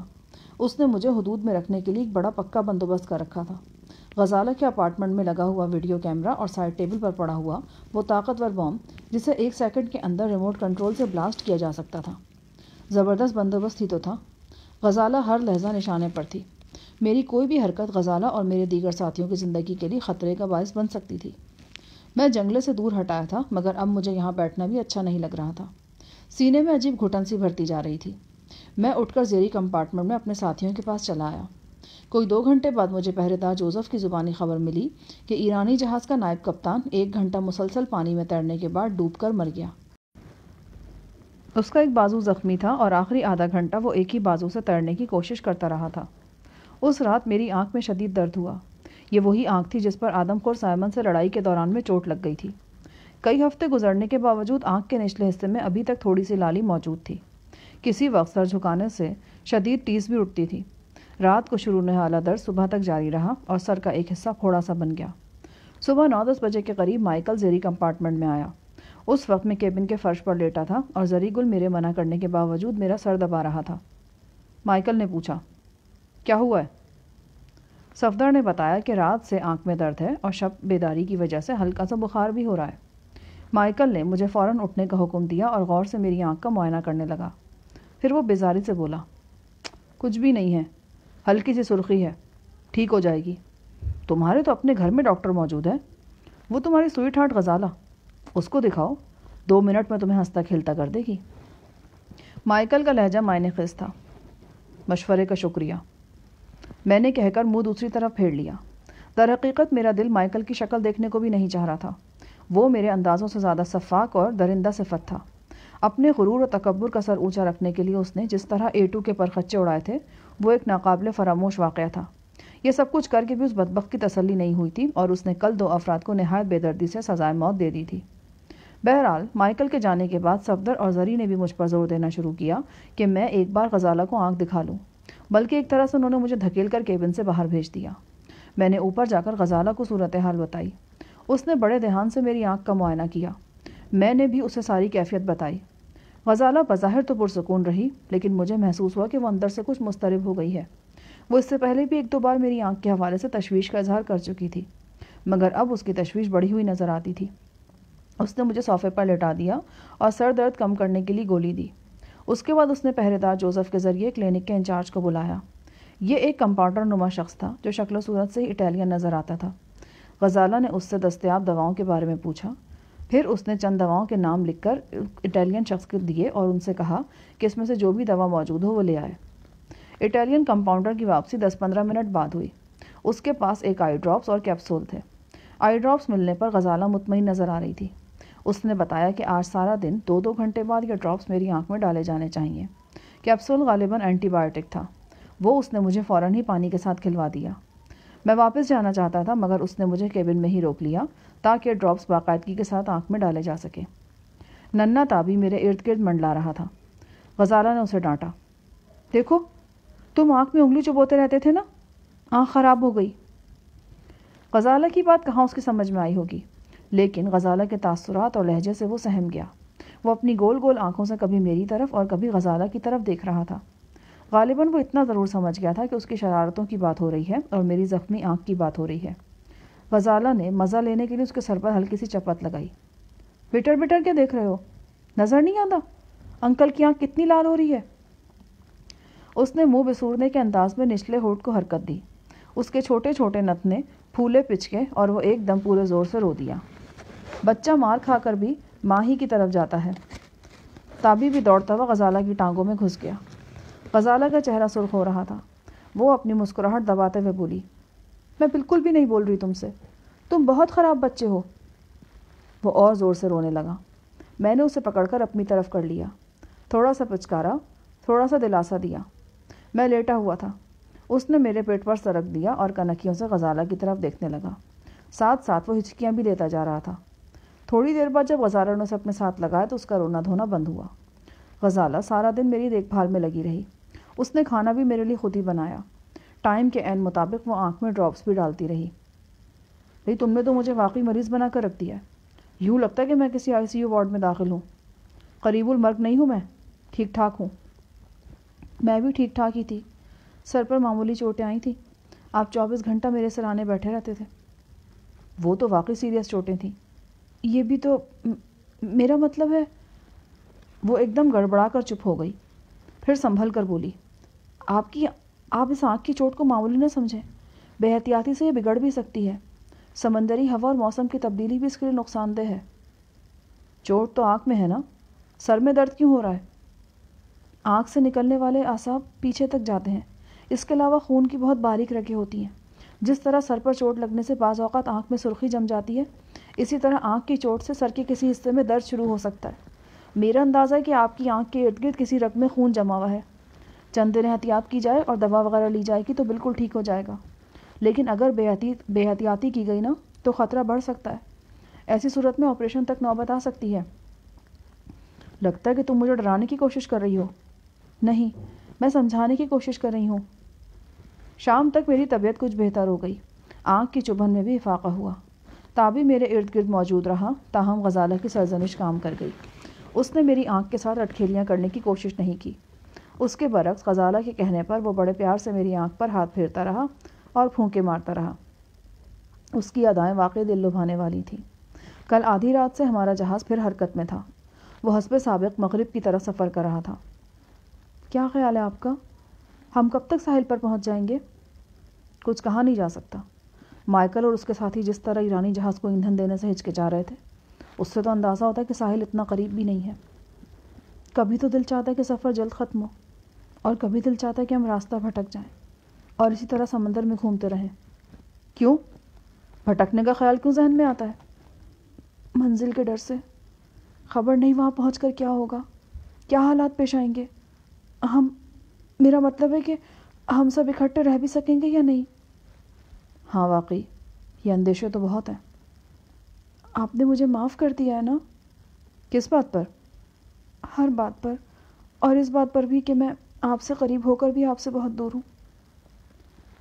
اس نے مجھے حدود میں رکھنے کے لیے ایک بڑا پکا بندوبست کر رکھا تھا. غزالہ کے اپارٹمنٹ میں لگا ہوا ویڈیو کیمرہ اور سائڈ ٹیبل پر پڑا ہوا وہ طاقتور بام جسے 1 سیکنڈ کے اندر ریموٹ کنٹرول سے بلاسٹ کیا جا سکتا تھا. زبردست بندوبست ہی تو تھا. غزالہ ہر لحظہ نشانے پر تھی. میری کوئی بھی حرکت غزالہ اور میرے دیگر ساتھیوں کی زندگی کے لیے خطرے کا باعث بن سکتی تھی. میں جنگلے سے دور ہٹایا تھا, مگر اب مجھے یہاں بیٹھنا بھی اچھا نہیں لگ رہا تھا. سینے میں عجیب گھٹن سی بھرتی جا رہی تھی۔ میں اٹھ کر زیری کمپارٹمنٹ میں اپنے ساتھیوں کے پاس چلا آیا۔ کوئی 2 گھنٹے بعد مجھے پہرے دار جوزف کی زبانی خبر ملی کہ ایرانی جہاز کا نائب کپتان 1 گھنٹہ مسلسل پانی میں تیرنے کے بعد ڈوب کر مر گیا۔ اس کا ایک بازو زخمی تھا اور آخری آدھا گھنٹہ وہ ایک ہی بازو سے تیرنے کی کوشش کرتا رہا تھا۔ اس رات میری آنکھ میں شدید درد ہوا۔ یہ وہی آنکھ تھی جس پر آدم خور سائمن سے لڑائی کے دوران میں چوٹ لگ گئی تھی۔ کئی ہفتے گزرنے کے باوجود آنکھ کے نچلے حصے میں ابھی تک تھوڑی سی لالی موجود تھی۔ کسی وقت سر جھکانے سے شدید ٹیس بھی اٹھتی تھی۔ رات کو شروع ہونے والا درد صبح تک جاری رہا اور سر کا ایک حصہ پھوڑا سا بن گیا۔ صبح 9-10 بجے کے قریب مائیکل زیری کمپارٹمنٹ میں آیا۔ اس وقت میں کیبن کے فرش پر لیٹا تھا اور زری گل میرے منع کرنے کے باوجود میرا سر دبا رہا تھا۔ مائیکل نے پوچھا، کیا ہوا ہے؟ صفدر نے بتایا کہ رات سے آنکھ میں درد ہے اور شب بیداری کی وجہ سے ہلکا سا بخار بھی ہو رہا ہے۔ مائیکل نے مجھے فوراً اٹھنے کا حکم دیا اور غور سے میری آنکھ کا معائنہ کرنے لگا۔ پھر وہ بیزاری سے بولا، کچھ بھی نہیں ہے، ہلکی سی سرخی ہے، ٹھیک ہو جائے گی۔ تمہارے تو اپنے گھر میں ڈاکٹر موجود ہے، وہ تمہاری سوئٹ ہارٹ غزالہ، اس کو دکھاؤ، 2 منٹ میں تمہیں ہنستا کھیلتا کر دے گی۔ مائیکل کا لہجہ معنی خیز تھا۔ مشورے کا شکریہ، میں نے کہہ کر منہ دوسری طرف پھیر لیا۔ در حقیقت میرا دل مائیکل کی شکل دیکھنے کو بھی نہیں چاہ رہا تھا۔ وہ میرے اندازوں سے زیادہ شفاق اور درندہ صفت تھا۔ اپنے غرور و تکبر کا سر اونچا رکھنے کے لیے اس نے جس طرح A2 کے پرخچے اڑائے تھے وہ ایک ناقابل فراموش واقعہ تھا۔ یہ سب کچھ کر کے بھی اس بدبخت کی تسلی نہیں ہوئی تھی اور اس نے کل 2 افراد کو نہایت بے دردی سے سزائے موت دے دی تھی۔ بہرحال مائیکل کے جانے کے بعد صفدر اور زری نے بھی مجھ پر زور دینا شروع کیا کہ میں ایک بار غزالہ کو آنکھ دکھا لوں، بلکہ ایک طرح سے انہوں نے مجھے دھکیل کر کیبن سے باہر بھیج دیا۔ میں نے اوپر جا کر غزالہ کو صورتحال بتائی۔ اس نے بڑے دھیان سے میری آنکھ کا معائنہ کیا۔ میں نے بھی اسے ساری کیفیت بتائی۔ غزالہ بظاہر تو پرسکون رہی، لیکن مجھے محسوس ہوا کہ وہ اندر سے کچھ مضطرب ہو گئی ہے۔ وہ اس سے پہلے بھی 1-2 بار میری آنکھ کے حوالے سے تشویش کا اظہار کر چکی تھی، مگر اب اس کی تشویش بڑھی ہوئی نظر آتی تھی۔ اس نے مجھے صوفے پر لٹا دیا اور سر درد کم کرنے کے لیے گولی دی۔ اس کے بعد اس نے پہرے دار جوزف کے ذریعے کلینک کے انچارج کو بلایا۔ یہ ایک کمپاؤنڈر نما شخص تھا جو شکل و صورت سے ہی اٹالین نظر آتا تھا۔ غزالہ نے اس سے دستیاب دواؤں کے بارے میں پوچھا۔ پھر اس نے چند دواؤں کے نام لکھ کر اٹالین شخص کو دیے اور ان سے کہا کہ اس میں سے جو بھی دوا موجود ہو وہ لے آئے۔ اٹالین کمپاؤنڈر کی واپسی 10-15 منٹ بعد ہوئی۔ اس کے پاس ایک آئی ڈراپس اور کیپسول تھے۔ آئی ڈراپس ملنے پر غزالہ مطمئن نظر آ رہی تھی۔ اس نے بتایا کہ آج سارا دن 2-2 گھنٹے بعد یہ ڈراپس میری آنکھ میں ڈالے جانے چاہیے۔ کیپسول غالباً اینٹی بائیوٹک تھا۔ وہ اس نے مجھے فوراً ہی پانی کے ساتھ کھلوا دیا۔ میں واپس جانا چاہتا تھا مگر اس نے مجھے کیبن میں ہی روک لیا تاکہ ڈراپس باقاعدگی کے ساتھ آنکھ میں ڈالے جا سکے۔ ننا تابی میرے ارد گرد منڈلا رہا تھا۔ غزالہ نے اسے ڈانٹا، دیکھو تم آنکھ میں انگلی چبوتے رہتے تھے نا، آنکھ خراب ہو گئی۔ غزالہ کی بات کہاں اس کی سمجھ میں آئی ہوگی، لیکن غزالہ کے تاثرات اور لہجے سے وہ سہم گیا۔ وہ اپنی گول گول آنکھوں سے کبھی میری طرف اور کبھی غزالہ کی طرف دیکھ رہا تھا۔ غالباً وہ اتنا ضرور سمجھ گیا تھا کہ اس کی شرارتوں کی بات ہو رہی ہے اور میری زخمی آنکھ کی بات ہو رہی ہے۔ غزالہ نے مزہ لینے کے لیے اس کے سر پر ہلکی سی چپت لگائی۔ بٹر بٹر کیا دیکھ رہے ہو، نظر نہیں آتا انکل کی آنکھ کتنی لال ہو رہی ہے؟ اس نے منہ بسورنے کے انداز میں نچلے ہونٹ کو حرکت دی۔ اس کے چھوٹے چھوٹے نتنے پھولے پچکے اور وہ ایک دم پورے زور سے رو دیا۔ بچہ مار کھا کر بھی ماں ہی کی طرف جاتا ہے۔ تابی بھی دوڑتا ہوا غزالہ کی ٹانگوں میں گھس گیا۔ غزالہ کا چہرہ سرخ ہو رہا تھا۔ وہ اپنی مسکراہٹ دباتے ہوئے بولی، میں بالکل بھی نہیں بول رہی تم سے، تم بہت خراب بچے ہو۔ وہ اور زور سے رونے لگا۔ میں نے اسے پکڑ کر اپنی طرف کر لیا، تھوڑا سا پچکارا، تھوڑا سا دلاسا دیا۔ میں لیٹا ہوا تھا۔ اس نے میرے پیٹ پر سرک دیا اور کنکھیوں سے غزالہ کی طرف دیکھنے لگا، ساتھ ساتھ وہ ہچکیاں بھی دیتا جا رہا تھا۔ تھوڑی دیر بعد جب غزالہ نے اسے اپنے ساتھ لگایا تو اس کا رونا دھونا بند ہوا۔ غزالہ سارا دن میری دیکھ بھال میں لگی رہی۔ اس نے کھانا بھی میرے لیے خود ہی بنایا۔ ٹائم کے عین مطابق وہ آنکھ میں ڈراپس بھی ڈالتی رہی۔ بھئی تم نے تو مجھے واقعی مریض بنا کر رکھ دیا ہے، یوں لگتا ہے کہ میں کسی ICU وارڈ میں داخل ہوں۔ قریب المرگ نہیں ہوں میں، ٹھیک ٹھاک ہوں۔ میں بھی ٹھیک ٹھاک ہی تھی، سر پر معمولی چوٹیں آئی تھیں۔ آپ 24 گھنٹہ میرے سرانے بیٹھے رہتے تھے۔ وہ تو واقعی سیریس چوٹیں تھیں۔ یہ بھی تو میرا مطلب ہے۔ وہ ایک دم گڑبڑا کر چپ ہو گئی، پھر سنبھل کر بولی، آپ اس آنکھ کی چوٹ کو معمولی نہ سمجھیں، بے احتیاطی سے یہ بگڑ بھی سکتی ہے۔ سمندری ہوا اور موسم کی تبدیلی بھی اس کے لیے نقصان دہ ہے۔ چوٹ تو آنکھ میں ہے نا، سر میں درد کیوں ہو رہا ہے؟ آنکھ سے نکلنے والے اعصاب پیچھے تک جاتے ہیں، اس کے علاوہ خون کی بہت باریک رگیں ہوتی ہیں۔ جس طرح سر پر چوٹ لگنے سے بعض اوقات آنکھ میں سرخی جم جاتی ہے، اسی طرح آنکھ کی چوٹ سے سر کے کسی حصے میں درد شروع ہو سکتا ہے۔ میرا اندازہ ہے کہ آپ کی آنکھ کے ارد گرد کسی رگ میں خون جما ہوا ہے۔ چند دن احتیاط کی جائے اور دوا وغیرہ لی جائے گی تو بالکل ٹھیک ہو جائے گا، لیکن اگر بے احتیاطی کی گئی نا تو خطرہ بڑھ سکتا ہے۔ ایسی صورت میں آپریشن تک نوبت آ سکتی ہے۔ لگتا ہے کہ تم مجھے ڈرانے کی کوشش کر رہی ہو۔ نہیں، میں سمجھانے کی کوشش کر رہی ہوں۔ شام تک میری طبیعت کچھ بہتر ہو گئی، آنکھ کی چبھن میں بھی افاقہ ہوا۔ تابی میرے ارد گرد موجود رہا، تاہم غزالہ کی سرزنش کام کر گئی۔ اس نے میری آنکھ کے ساتھ اٹکھیلیاں کرنے کی کوشش نہیں کی۔ اس کے برعکس غزالہ کے کہنے پر وہ بڑے پیار سے میری آنکھ پر ہاتھ پھیرتا رہا اور پھونکے مارتا رہا۔ اس کی ادائیں واقعی دل لبھانے والی تھیں۔ کل آدھی رات سے ہمارا جہاز پھر حرکت میں تھا۔ وہ حسب سابق مغرب کی طرف سفر کر رہا تھا۔ کیا خیال ہے آپ کا؟ ہم کب تک ساحل پر پہنچ جائیں گے؟ کچھ کہا نہیں جا سکتا۔ مائیکل اور اس کے ساتھی جس طرح ایرانی جہاز کو ایندھن دینے سے ہچکچا رہے تھے، اس سے تو اندازہ ہوتا ہے کہ ساحل اتنا قریب بھی نہیں ہے۔ کبھی تو دل چاہتا ہے کہ سفر جلد ختم ہو، اور کبھی دل چاہتا ہے کہ ہم راستہ بھٹک جائیں اور اسی طرح سمندر میں گھومتے رہیں۔ کیوں؟ بھٹکنے کا خیال کیوں ذہن میں آتا ہے؟ منزل کے ڈر سے۔ خبر نہیں وہاں پہنچ کر کیا ہوگا، کیا حالات پیش آئیں گے۔ میرا مطلب ہے کہ ہم سب اکٹھے رہ بھی سکیں گے یا نہیں؟ ہاں واقعی، یہ اندیشے تو بہت ہیں۔ آپ نے مجھے معاف کر دیا ہے نا؟ کس بات پر؟ ہر بات پر، اور اس بات پر بھی کہ میں آپ سے قریب ہو کر بھی آپ سے بہت دور ہوں۔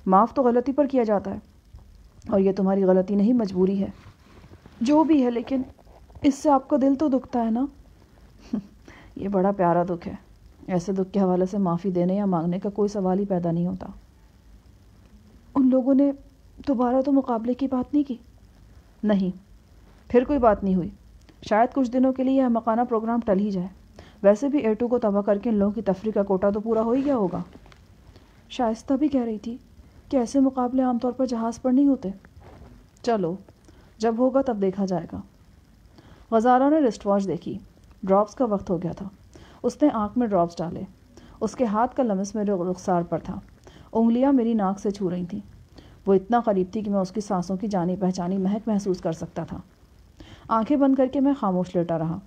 معاف تو غلطی پر کیا جاتا ہے، اور یہ تمہاری غلطی نہیں، مجبوری ہے۔ جو بھی ہے، لیکن اس سے آپ کا دل تو دکھتا ہے نا۔ یہ بڑا پیارا دکھ ہے۔ ایسے دکھ کے حوالے سے معافی دینے یا مانگنے کا کوئی سوال ہی پیدا نہیں ہوتا۔ ان لوگوں نے دوبارہ تو مقابلے کی بات نہیں کی؟ نہیں، پھر کوئی بات نہیں ہوئی۔ شاید کچھ دنوں کے لیے یہ احمقانہ پروگرام ٹل ہی جائے۔ ویسے بھی A2 کو تباہ کر کے ان لوگوں کی تفریح کا کوٹا تو پورا ہو ہی گیا ہوگا۔ شائستہ بھی کہہ رہی تھی کہ ایسے مقابلے عام طور پر جہاز پر نہیں ہوتے۔ چلو، جب ہوگا تب دیکھا جائے گا۔ غزالہ نے رسٹ واچ دیکھی۔ ڈراپس کا وقت ہو گیا تھا۔ اس نے آنکھ میں ڈراپس ڈالے۔ اس کے ہاتھ کا لمس میرے رخسار پر تھا۔ انگلیاں میری ناک سے چھو رہی تھیں۔ وہ اتنا قریب تھی کہ میں اس کی سانسوں کی جانی پہچانی مہک محسوس کر سکتا تھا۔ آنکھیں بند کر کے میں خاموش لیٹا رہا۔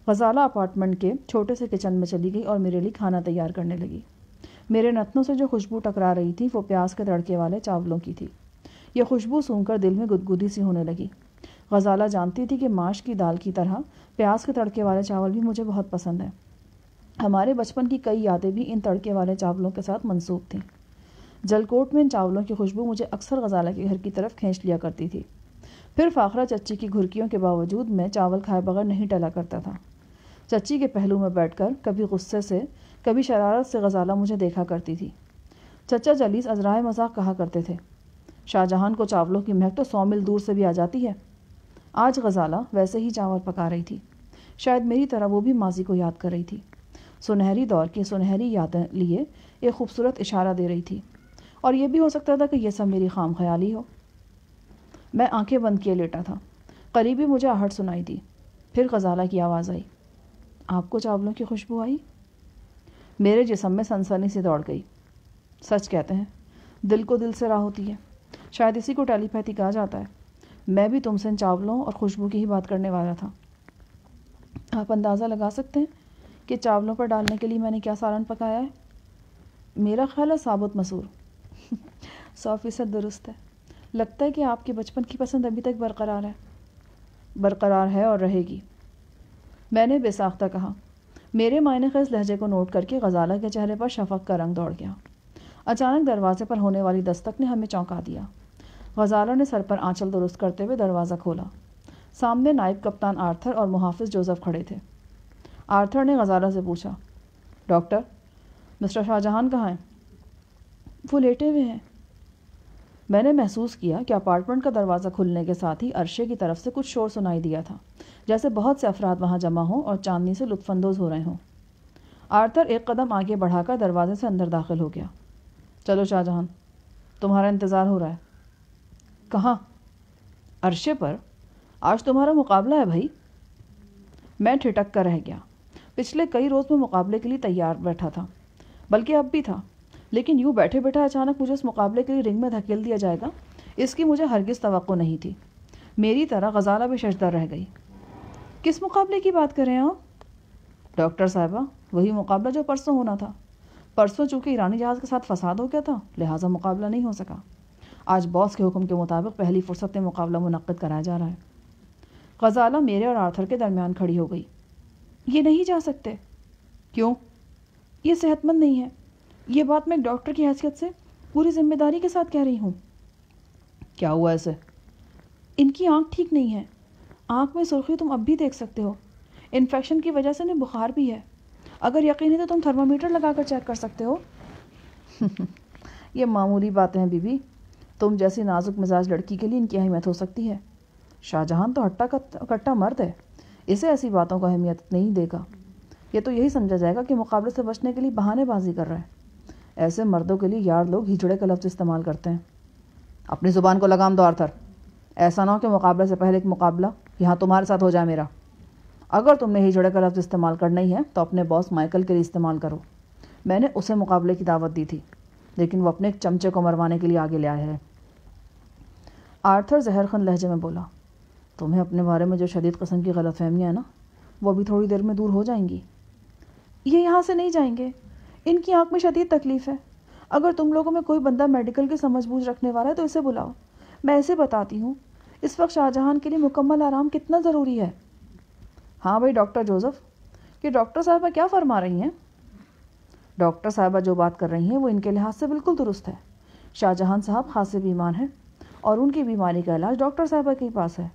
غزالہ اپارٹمنٹ کے چھوٹے سے کچن میں چلی گئی اور میرے لیے کھانا تیار کرنے لگی۔ میرے نتنوں سے جو خوشبو ٹکرا رہی تھی وہ پیاز کے تڑکے والے چاولوں کی تھی۔ یہ خوشبو سونگھ کر دل میں گدگدی سی ہونے لگی۔ غزالہ جانتی تھی کہ ماش کی دال کی طرح پیاز کے تڑکے والے چاول بھی مجھے بہت پسند ہیں۔ ہمارے بچپن کی کئی یادیں بھی ان تڑکے والے چاولوں کے ساتھ منسوب تھیں۔ جلکوٹ میں ان چاولوں کی خوشبو مجھے اکثر غزالہ کے گھر کی طرف کھینچ لیا کرتی تھی۔ پھر فاخرہ چچی کی گھرکیوں کے باوجود میں چاول کھائے بغیر نہیں ٹلا کرتا تھا۔ چچی کے پہلو میں بیٹھ کر کبھی غصے سے کبھی شرارت سے غزالہ مجھے دیکھا کرتی تھی۔ چچا جلیس ازرائے مذاق کہا کرتے تھے، شاہ جہان کو چاولوں کی مہک تو 100 میل دور سے بھی آ جاتی ہے۔ آج غزالہ ویسے ہی چاول پکا رہی تھی۔ شاید میری طرح وہ بھی ماضی کو یاد کر رہی تھی۔ سنہری دور کی سنہری یادیں لیے ایک خوبصورت اشارہ دے رہی تھی، اور یہ بھی ہو سکتا تھا کہ یہ سب میری خام خیالی ہو۔ میں آنکھیں بند کیے لیٹا تھا۔ قریبی مجھے آہٹ سنائی دی۔ پھر غزالہ کی آواز آئی، آپ کو چاولوں کی خوشبو آئی؟ میرے جسم میں سنسنی سی دوڑ گئی۔ سچ کہتے ہیں، دل کو دل سے راہ ہوتی ہے۔ شاید اسی کو ٹیلی پیتھی کہا جاتا ہے۔ میں بھی تم سے ان چاولوں اور خوشبو کی ہی بات کرنے والا تھا۔ آپ اندازہ لگا سکتے ہیں کہ چاولوں پر ڈالنے کے لیے میں نے کیا سالن پکایا ہے؟ میرا خیال ہے ثابت مسور۔ 100% درست ہے۔ لگتا ہے کہ آپ کے بچپن کی پسند ابھی تک برقرار ہے اور رہے گی، میں نے بے ساختہ کہا۔ میرے معنی خیز لہجے کو نوٹ کر کے غزالہ کے چہرے پر شفق کا رنگ دوڑ گیا۔ اچانک دروازے پر ہونے والی دستک نے ہمیں چونکا دیا۔ غزالہ نے سر پر آنچل درست کرتے ہوئے دروازہ کھولا۔ سامنے نائب کپتان آرتھر اور محافظ جوزف کھڑے تھے۔ آرتھر نے غزالہ سے پوچھا، ڈاکٹر، مسٹر شاہ جہان کہاں ہیں؟ وہ لیٹے ہوئے ہیں۔ میں نے محسوس کیا کہ اپارٹمنٹ کا دروازہ کھلنے کے ساتھ ہی عرشے کی طرف سے کچھ شور سنائی دیا تھا، جیسے بہت سے افراد وہاں جمع ہوں اور چاندنی سے لطف اندوز ہو رہے ہوں۔ آرتھر ایک قدم آگے بڑھا کر دروازے سے اندر داخل ہو گیا۔ چلو شاہ جہان، تمہارا انتظار ہو رہا ہے۔ کہاں؟ عرشے پر۔ آج تمہارا مقابلہ ہے بھائی۔ میں ٹھٹک کر رہ گیا۔ پچھلے کئی روز میں مقابلے کے لیے تیار بیٹھا تھا، بلکہ اب بھی تھا، لیکن یوں بیٹھے بیٹھے اچانک مجھے اس مقابلے کے لیے رنگ میں دھکیل دیا جائے گا، اس کی مجھے ہرگز توقع نہیں تھی۔ میری طرح غزالہ بھی ششدر رہ گئی۔ کس مقابلے کی بات کر رہے ہیں آپ؟ ڈاکٹر صاحبہ، وہی مقابلہ جو پرسوں ہونا تھا۔ پرسوں چونکہ ایرانی جہاز کے ساتھ فساد ہو گیا تھا، لہٰذا مقابلہ نہیں ہو سکا۔ آج باس کے حکم کے مطابق پہلی فرصت میں مقابلہ منعقد کرایا جا رہا ہے۔ غزالہ میرے اور آرتھر کے درمیان کھڑی ہو گئی۔ یہ نہیں جا سکتے۔ کیوں؟ یہ صحت مند نہیں ہے۔ یہ بات میں ایک ڈاکٹر کی حیثیت سے پوری ذمہ داری کے ساتھ کہہ رہی ہوں۔ کیا ہوا ایسے؟ ان کی آنکھ ٹھیک نہیں ہے۔ آنکھ میں سرخی تم اب بھی دیکھ سکتے ہو۔ انفیکشن کی وجہ سے انہیں بخار بھی ہے۔ اگر یقین ہے تو تم تھرمامیٹر لگا کر چیک کر سکتے ہو۔ یہ معمولی باتیں ہیں بی بی، تم جیسی نازک مزاج لڑکی کے لیے ان کی اہمیت ہو سکتی ہے۔ شاہ جہان تو ہٹا کٹا مرد ہے، اسے ایسی باتوں کو اہمیت نہیں دے گا۔ یہ تو یہی سمجھا جائے گا کہ مقابلے سے بچنے کے لیے بہانے بازی کر رہا ہے۔ ایسے مردوں کے لیے یار لوگ ہجڑے کا لفظ استعمال کرتے ہیں۔ اپنی زبان کو لگام دو آرتھر، ایسا نہ ہو کہ مقابلے سے پہلے ایک مقابلہ یہاں تمہارے ساتھ ہو جائے میرا۔ اگر تم نے ہجڑے کا لفظ استعمال کرنا ہی ہے تو اپنے باس مائیکل کے لیے استعمال کرو۔ میں نے اسے مقابلے کی دعوت دی تھی، لیکن وہ اپنے ایک چمچے کو مروانے کے لیے آگے لے آیا ہے۔ آرتھر زہرخند لہجے میں بولا، تمہیں اپنے بارے میں جو شدید قسم کی غلط فہمیاں ہیں نا، وہ بھی تھوڑی دیر میں دور ہو جائیں گی۔ یہ یہاں سے نہیں جائیں گے۔ ان کی آنکھ میں شدید تکلیف ہے۔ اگر تم لوگوں میں کوئی بندہ میڈیکل کی سمجھ بوجھ رکھنے والا ہے تو اسے بلاؤ۔ میں اسے بتاتی ہوں اس وقت شاہ جہان کے لیے مکمل آرام کتنا ضروری ہے۔ ہاں بھائی ڈاکٹر جوزف، کہ ڈاکٹر صاحبہ کیا فرما رہی ہیں؟ ڈاکٹر صاحبہ جو بات کر رہی ہیں وہ ان کے لحاظ سے بالکل درست ہے۔ شاہ جہان صاحب خاصے بیمار ہیں اور ان کی بیماری کا علاج ڈاکٹر صاحبہ کے پاس ہے۔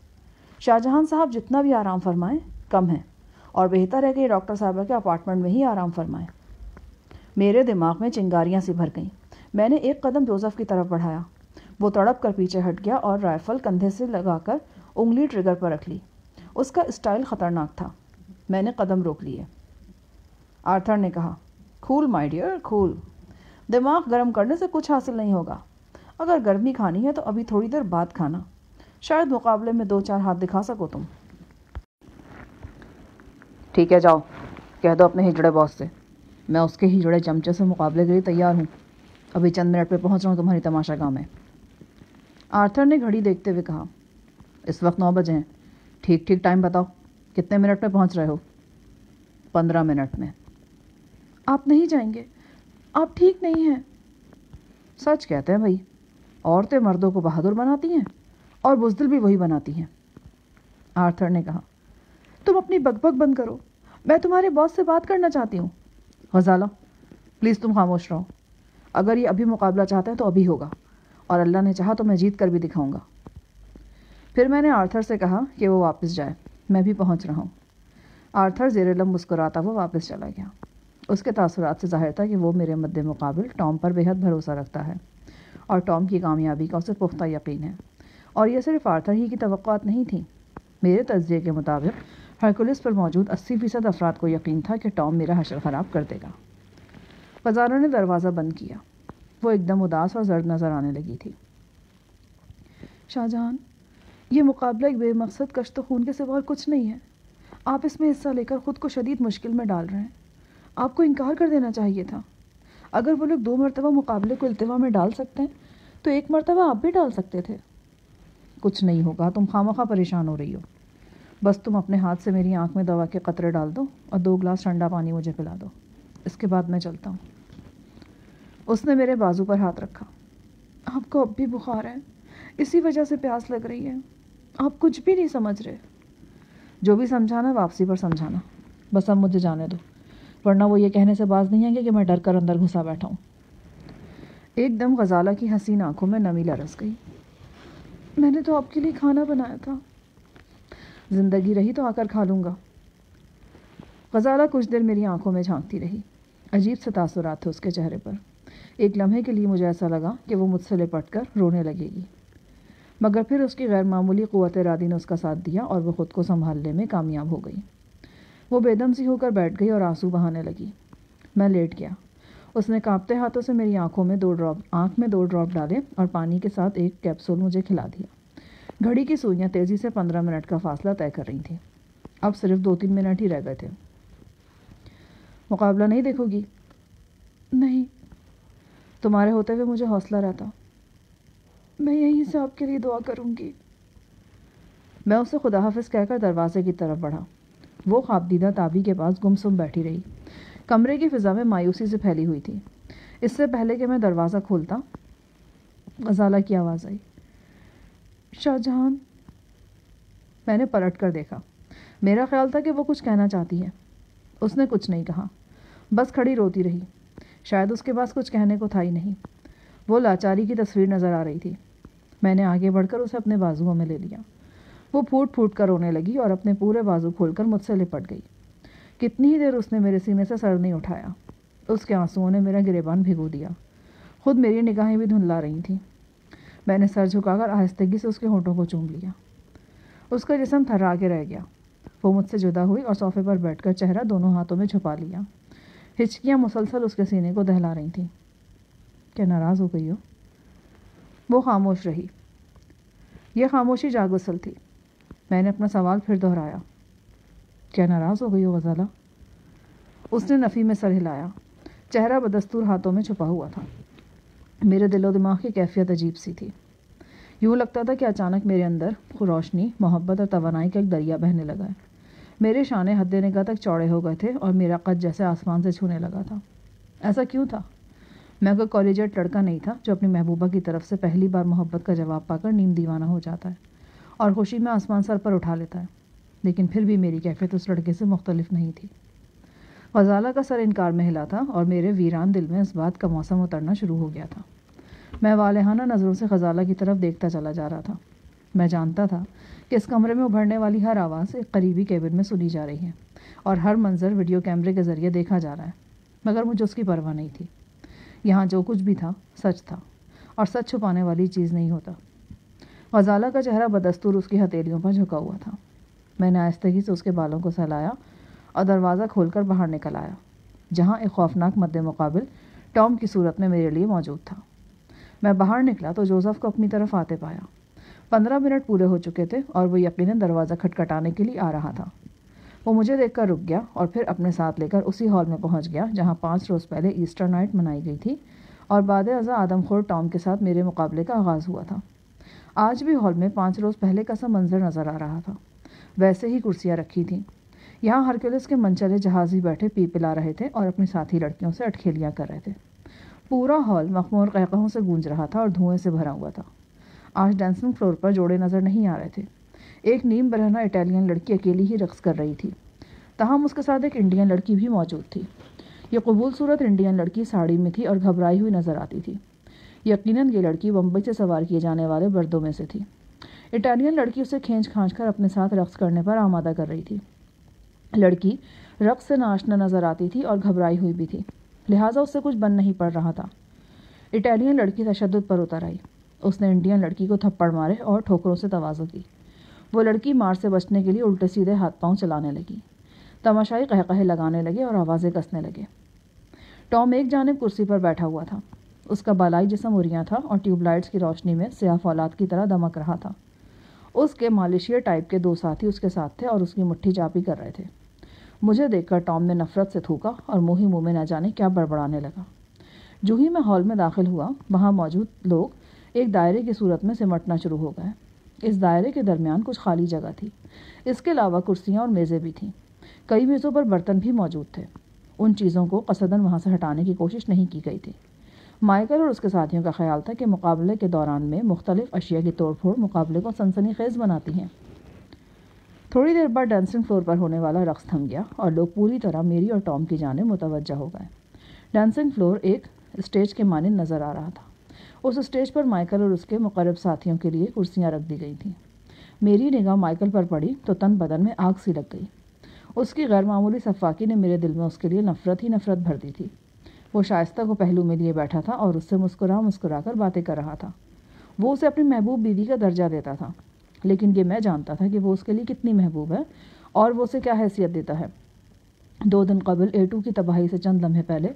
شاہ جہان صاحب جتنا بھی آرام فرمائیں کم ہے، اور بہتر ہے کہ یہ ڈاکٹر صاحبہ کے اپارٹمنٹ میں ہی آرام فرمائیں۔ میرے دماغ میں چنگاریاں سی بھر گئیں۔ میں نے ایک قدم جوزف کی طرف بڑھایا۔ وہ تڑپ کر پیچھے ہٹ گیا اور رائفل کندھے سے لگا کر انگلی ٹریگر پر رکھ لی۔ اس کا اسٹائل خطرناک تھا۔ میں نے قدم روک لیے۔ آرتھر نے کہا، کھول مائی ڈیئر، کھول۔ دماغ گرم کرنے سے کچھ حاصل نہیں ہوگا۔ اگر گرمی کھانی ہے تو ابھی تھوڑی دیر بعد کھانا۔ شاید مقابلے میں 2-4 ہاتھ دکھا سکو تم۔ ٹھیک ہے، جاؤ کہہ دو اپنے ہجڑے باس سے میں اس کے ہجڑے چمچے سے مقابلے کے لیے تیار ہوں۔ ابھی چند منٹ پہ پہنچ رہا ہوں تمہاری تماشا گاہ میں۔ آرتھر نے گھڑی دیکھتے ہوئے کہا، اس وقت 9 بجے ہیں۔ ٹھیک ٹھیک ٹائم بتاؤ، کتنے منٹ میں پہنچ رہے ہو؟ 15 منٹ میں۔ آپ نہیں جائیں گے؟ آپ ٹھیک نہیں ہیں۔ سچ کہتے ہیں بھائی، عورتیں مردوں کو بہادر بناتی ہیں اور بزدل بھی وہی بناتی ہیں۔ آرتھر نے کہا، تم اپنی بک بک بند کرو، میں تمہارے باس سے بات کرنا چاہتی ہوں۔ غزالہ پلیز تم خاموش رہو۔ اگر یہ ابھی مقابلہ چاہتے ہیں تو ابھی ہوگا، اور اللہ نے چاہا تو میں جیت کر بھی دکھاؤں گا۔ پھر میں نے آرتھر سے کہا کہ وہ واپس جائے، میں بھی پہنچ رہا ہوں۔ آرتھر زیر لب مسکراتا ہوا واپس چلا گیا۔ اس کے تاثرات سے ظاہر تھا کہ وہ میرے مد مقابل ٹام پر بے حد بھروسہ رکھتا ہے، اور ٹام کی کامیابی کا اسے پختہ یقین ہے۔ اور یہ صرف آرتھر ہی کی توقعات نہیں تھیں۔ میرے تجزیے کے مطابق ہرکولس پر موجود 80% افراد کو یقین تھا کہ ٹام میرا حشر خراب کر دے گا۔ غزالہ نے دروازہ بند کیا۔ وہ ایک دم اداس اور زرد نظر آنے لگی تھی۔ شاہ جہان، یہ مقابلہ ایک بے مقصد کشت خون کے سوا کچھ نہیں ہے۔ آپ اس میں حصہ لے کر خود کو شدید مشکل میں ڈال رہے ہیں۔ آپ کو انکار کر دینا چاہیے تھا۔ اگر وہ لوگ 2 مرتبہ مقابلے کو التوا میں ڈال سکتے ہیں تو 1 مرتبہ آپ بھی ڈال سکتے تھے۔ کچھ نہیں ہوگا، تم خواہ پریشان ہو رہی ہو۔ بس تم اپنے ہاتھ سے میری آنکھ میں دوا کے قطرے ڈال دو اور 2 گلاس ٹھنڈا پانی مجھے پلا دو، اس کے بعد میں چلتا ہوں۔ اس نے میرے بازو پر ہاتھ رکھا۔ آپ کو اب بھی بخار ہے، اسی وجہ سے پیاس لگ رہی ہے۔ آپ کچھ بھی نہیں سمجھ رہے۔ جو بھی سمجھانا واپسی پر سمجھانا، بس اب مجھے جانے دو، ورنہ وہ یہ کہنے سے باز نہیں آئیں گے کہ میں ڈر کر اندر گھسا بیٹھا ہوں۔ ایک دم غزالہ کی حسین آنکھوں میں نمی لرز گئی۔ میں نے تو آپ کے لیے کھانا بنایا تھا۔ زندگی رہی تو آ کر کھا لوں گا۔ غزالہ کچھ دیر میری آنکھوں میں جھانکتی رہی۔ عجیب سے تاثرات تھے اس کے چہرے پر۔ ایک لمحے کے لیے مجھے ایسا لگا کہ وہ مجھ سے لپٹ کر رونے لگے گی، مگر پھر اس کی غیر معمولی قوت ارادی نے اس کا ساتھ دیا اور وہ خود کو سنبھالنے میں کامیاب ہو گئی۔ وہ بے دم سی ہو کر بیٹھ گئی اور آنسو بہانے لگی۔ میں لیٹ گیا۔ اس نے کانپتے ہاتھوں سے میری آنکھ میں 2 ڈراپ ڈالے اور پانی کے ساتھ ایک کیپسول مجھے کھلا دیا۔ گھڑی کی سوئیاں تیزی سے 15 منٹ کا فاصلہ طے کر رہی تھیں۔ اب صرف 2-3 منٹ ہی رہ گئے تھے۔ مقابلہ نہیں دیکھو گی؟ نہیں۔ تمہارے ہوتے ہوئے مجھے حوصلہ رہتا۔ میں یہیں سے آپ کے لیے دعا کروں گی۔ میں اسے خدا حافظ کہہ کر دروازے کی طرف بڑھا۔ وہ خوابدیدہ تابی کے پاس گمسم بیٹھی رہی۔ کمرے کی فضا میں مایوسی سے پھیلی ہوئی تھی۔ اس سے پہلے کہ میں دروازہ کھولتا غزالہ کی آواز آئی، شاہ جہان۔ میں نے پلٹ کر دیکھا۔ میرا خیال تھا کہ وہ کچھ کہنا چاہتی ہے۔ اس نے کچھ نہیں کہا، بس کھڑی روتی رہی۔ شاید اس کے پاس کچھ کہنے کو تھا ہی نہیں۔ وہ لاچاری کی تصویر نظر آ رہی تھی۔ میں نے آگے بڑھ کر اسے اپنے بازوؤں میں لے لیا۔ وہ پھوٹ پھوٹ کر رونے لگی اور اپنے پورے بازو کھول کر مجھ سے لپٹ گئی۔ کتنی ہی دیر اس نے میرے سینے سے سر نہیں اٹھایا۔ اس کے آنسوؤں نے میرا گریبان بھگو دیا۔ خود میری نگاہیں بھی دھندلا رہی تھیں۔ میں نے سر جھکا کر آہستگی سے اس کے ہونٹوں کو چوم لیا۔ اس کا جسم تھرا کے رہ گیا۔ وہ مجھ سے جدا ہوئی اور صوفے پر بیٹھ کر چہرہ دونوں ہاتھوں میں چھپا لیا۔ ہچکیاں مسلسل اس کے سینے کو دہلا رہی تھیں۔ کیا ناراض ہو گئی ہو؟ وہ خاموش رہی۔ یہ خاموشی جاگوسل تھی۔ میں نے اپنا سوال پھر دہرایا، کیا ناراض ہو گئی ہو غزالہ؟ اس نے نفی میں سر ہلایا۔ چہرہ بدستور ہاتھوں میں چھپا ہوا تھا۔ میرے دل و دماغ کی کیفیت عجیب سی تھی۔ یوں لگتا تھا کہ اچانک میرے اندر روشنی، محبت اور توانائی کا ایک دریا بہنے لگا ہے۔ میرے شانے حد نگاہ تک چوڑے ہو گئے تھے اور میرا قد جیسے آسمان سے چھونے لگا تھا۔ ایسا کیوں تھا؟ میں کوئی کالجیٹ لڑکا نہیں تھا جو اپنی محبوبہ کی طرف سے پہلی بار محبت کا جواب پا کر نیم دیوانہ ہو جاتا ہے اور خوشی میں آسمان سر پر اٹھا لیتا ہے۔ لیکن پھر بھی میری کیفیت اس لڑکے سے مختلف نہیں تھی۔ غزالہ کا سر انکار میں ہلا تھا اور میرے ویران دل میں اس بات کا موسم اترنا شروع ہو گیا تھا۔ میں والہانہ نظروں سے غزالہ کی طرف دیکھتا چلا جا رہا تھا۔ میں جانتا تھا کہ اس کمرے میں ابھرنے والی ہر آواز ایک قریبی کیبن میں سنی جا رہی ہے اور ہر منظر ویڈیو کیمرے کے ذریعے دیکھا جا رہا ہے، مگر مجھے اس کی پرواہ نہیں تھی۔ یہاں جو کچھ بھی تھا سچ تھا، اور سچ چھپانے والی چیز نہیں ہوتا۔ غزالہ کا چہرہ بدستور اس کی ہتھیلیوں پر جھکا ہوا تھا۔ میں نے آہستگی سے اس کے بالوں کو سہلایا اور دروازہ کھول کر باہر نکل آیا، جہاں ایک خوفناک مد مقابل ٹام کی صورت میں میرے لیے موجود تھا۔ میں باہر نکلا تو جوزف کو اپنی طرف آتے پایا۔ 15 منٹ پورے ہو چکے تھے اور وہ یقیناً دروازہ کھٹکھٹانے کے لیے آ رہا تھا۔ وہ مجھے دیکھ کر رک گیا اور پھر اپنے ساتھ لے کر اسی ہال میں پہنچ گیا جہاں 5 روز پہلے ایسٹر نائٹ منائی گئی تھی اور بعد ازاں آدم خور ٹام کے ساتھ میرے مقابلے کا آغاز ہوا تھا۔ آج بھی ہال میں 5 روز پہلے کا سا منظر نظر آ رہا تھا۔ ویسے ہی کرسیاں رکھی تھیں۔ یہاں ہرکولس کے منچلے جہازی بیٹھے پی پلا رہے تھے اور اپنی ساتھی لڑکیوں سے اٹکھیلیاں کر رہے تھے۔ پورا ہال مخمور قہقہوں سے گونج رہا تھا اور دھوئیں سے بھرا ہوا تھا۔ آج ڈانسنگ فلور پر جوڑے نظر نہیں آ رہے تھے۔ ایک نیم برہنہ اٹالین لڑکی اکیلی ہی رقص کر رہی تھی، تاہم اس کے ساتھ ایک انڈین لڑکی بھی موجود تھی۔ یہ قبول صورت انڈین لڑکی ساڑی میں تھی اور گھبرائی ہوئی نظر آتی تھی۔ یقیناً یہ لڑکی بمبئی سے سوار کیے جانے والے بردوں میں سے تھی۔ اٹالین لڑکی اسے کھینچ کھانچ کر اپنے ساتھ رقص کرنے پر آمادہ کر رہی تھی۔ لڑکی رقص سے ناشنا نظر آتی تھی اور گھبرائی ہوئی بھی تھی، لہٰذا اس سے کچھ بن نہیں پڑ رہا تھا۔ اٹالین لڑکی تشدد پر اتر آئی۔ اس نے انڈین لڑکی کو تھپڑ مارے اور ٹھوکروں سے توازو کی۔ وہ لڑکی مار سے بچنے کے لیے الٹے سیدھے ہاتھ پاؤں چلانے لگی۔ تماشائی قہقہے لگانے لگے اور آوازیں کسنے لگے۔ ٹام ایک جانب کرسی پر بیٹھا ہوا تھا۔ اس کا بالائی جسم عریاں تھا اور ٹیوب لائٹس کی روشنی میں سیاہ فولاد کی طرح دمک رہا تھا۔ اس کے مالیشیا ٹائپ کے 2 ساتھی اس کے ساتھ تھے اور اس کی مٹھی چاپی کر رہے تھے۔ مجھے دیکھ کر ٹام نے نفرت سے تھوکا اور منہ ہی منہ میں نہ جانے کیا بڑبڑانے لگا۔ جو ہی میں ہال میں داخل ہوا، وہاں موجود لوگ ایک دائرے کی صورت میں سمٹنا شروع ہو گئے۔ اس دائرے کے درمیان کچھ خالی جگہ تھی۔ اس کے علاوہ کرسیاں اور میزیں بھی تھیں۔ کئی میزوں پر برتن بھی موجود تھے۔ ان چیزوں کو قصداً وہاں سے ہٹانے کی کوشش نہیں کی گئی تھی۔ مائیکل اور اس کے ساتھیوں کا خیال تھا کہ مقابلے کے دوران میں مختلف اشیاء کی توڑ پھوڑ مقابلے کو سنسنی خیز بناتی ہیں۔ تھوڑی دیر بعد ڈانسنگ فلور پر ہونے والا رقص تھم گیا اور لوگ پوری طرح میری اور ٹام کی جانب متوجہ ہو گئے۔ ڈانسنگ فلور ایک اسٹیج کے مانند نظر آ رہا تھا۔ اس اسٹیج پر مائیکل اور اس کے مقرب ساتھیوں کے لیے کرسیاں رکھ دی گئی تھیں۔ میری نگاہ مائیکل پر پڑی تو تن بدن میں آگ سی لگ گئی۔ اس کی غیر معمولی صفاقی نے میرے دل میں اس کے لیے نفرت ہی نفرت بھر دی تھی۔ وہ شائستہ کو پہلو میں لیے بیٹھا تھا اور اس سے مسکرا کر باتیں کر رہا تھا۔ وہ اسے اپنی محبوب بیوی کا درجہ دیتا تھا، لیکن یہ میں جانتا تھا کہ وہ اس کے لیے کتنی محبوب ہے اور وہ اسے کیا حیثیت دیتا ہے۔ 2 دن قبل A2 کی تباہی سے چند لمحے پہلے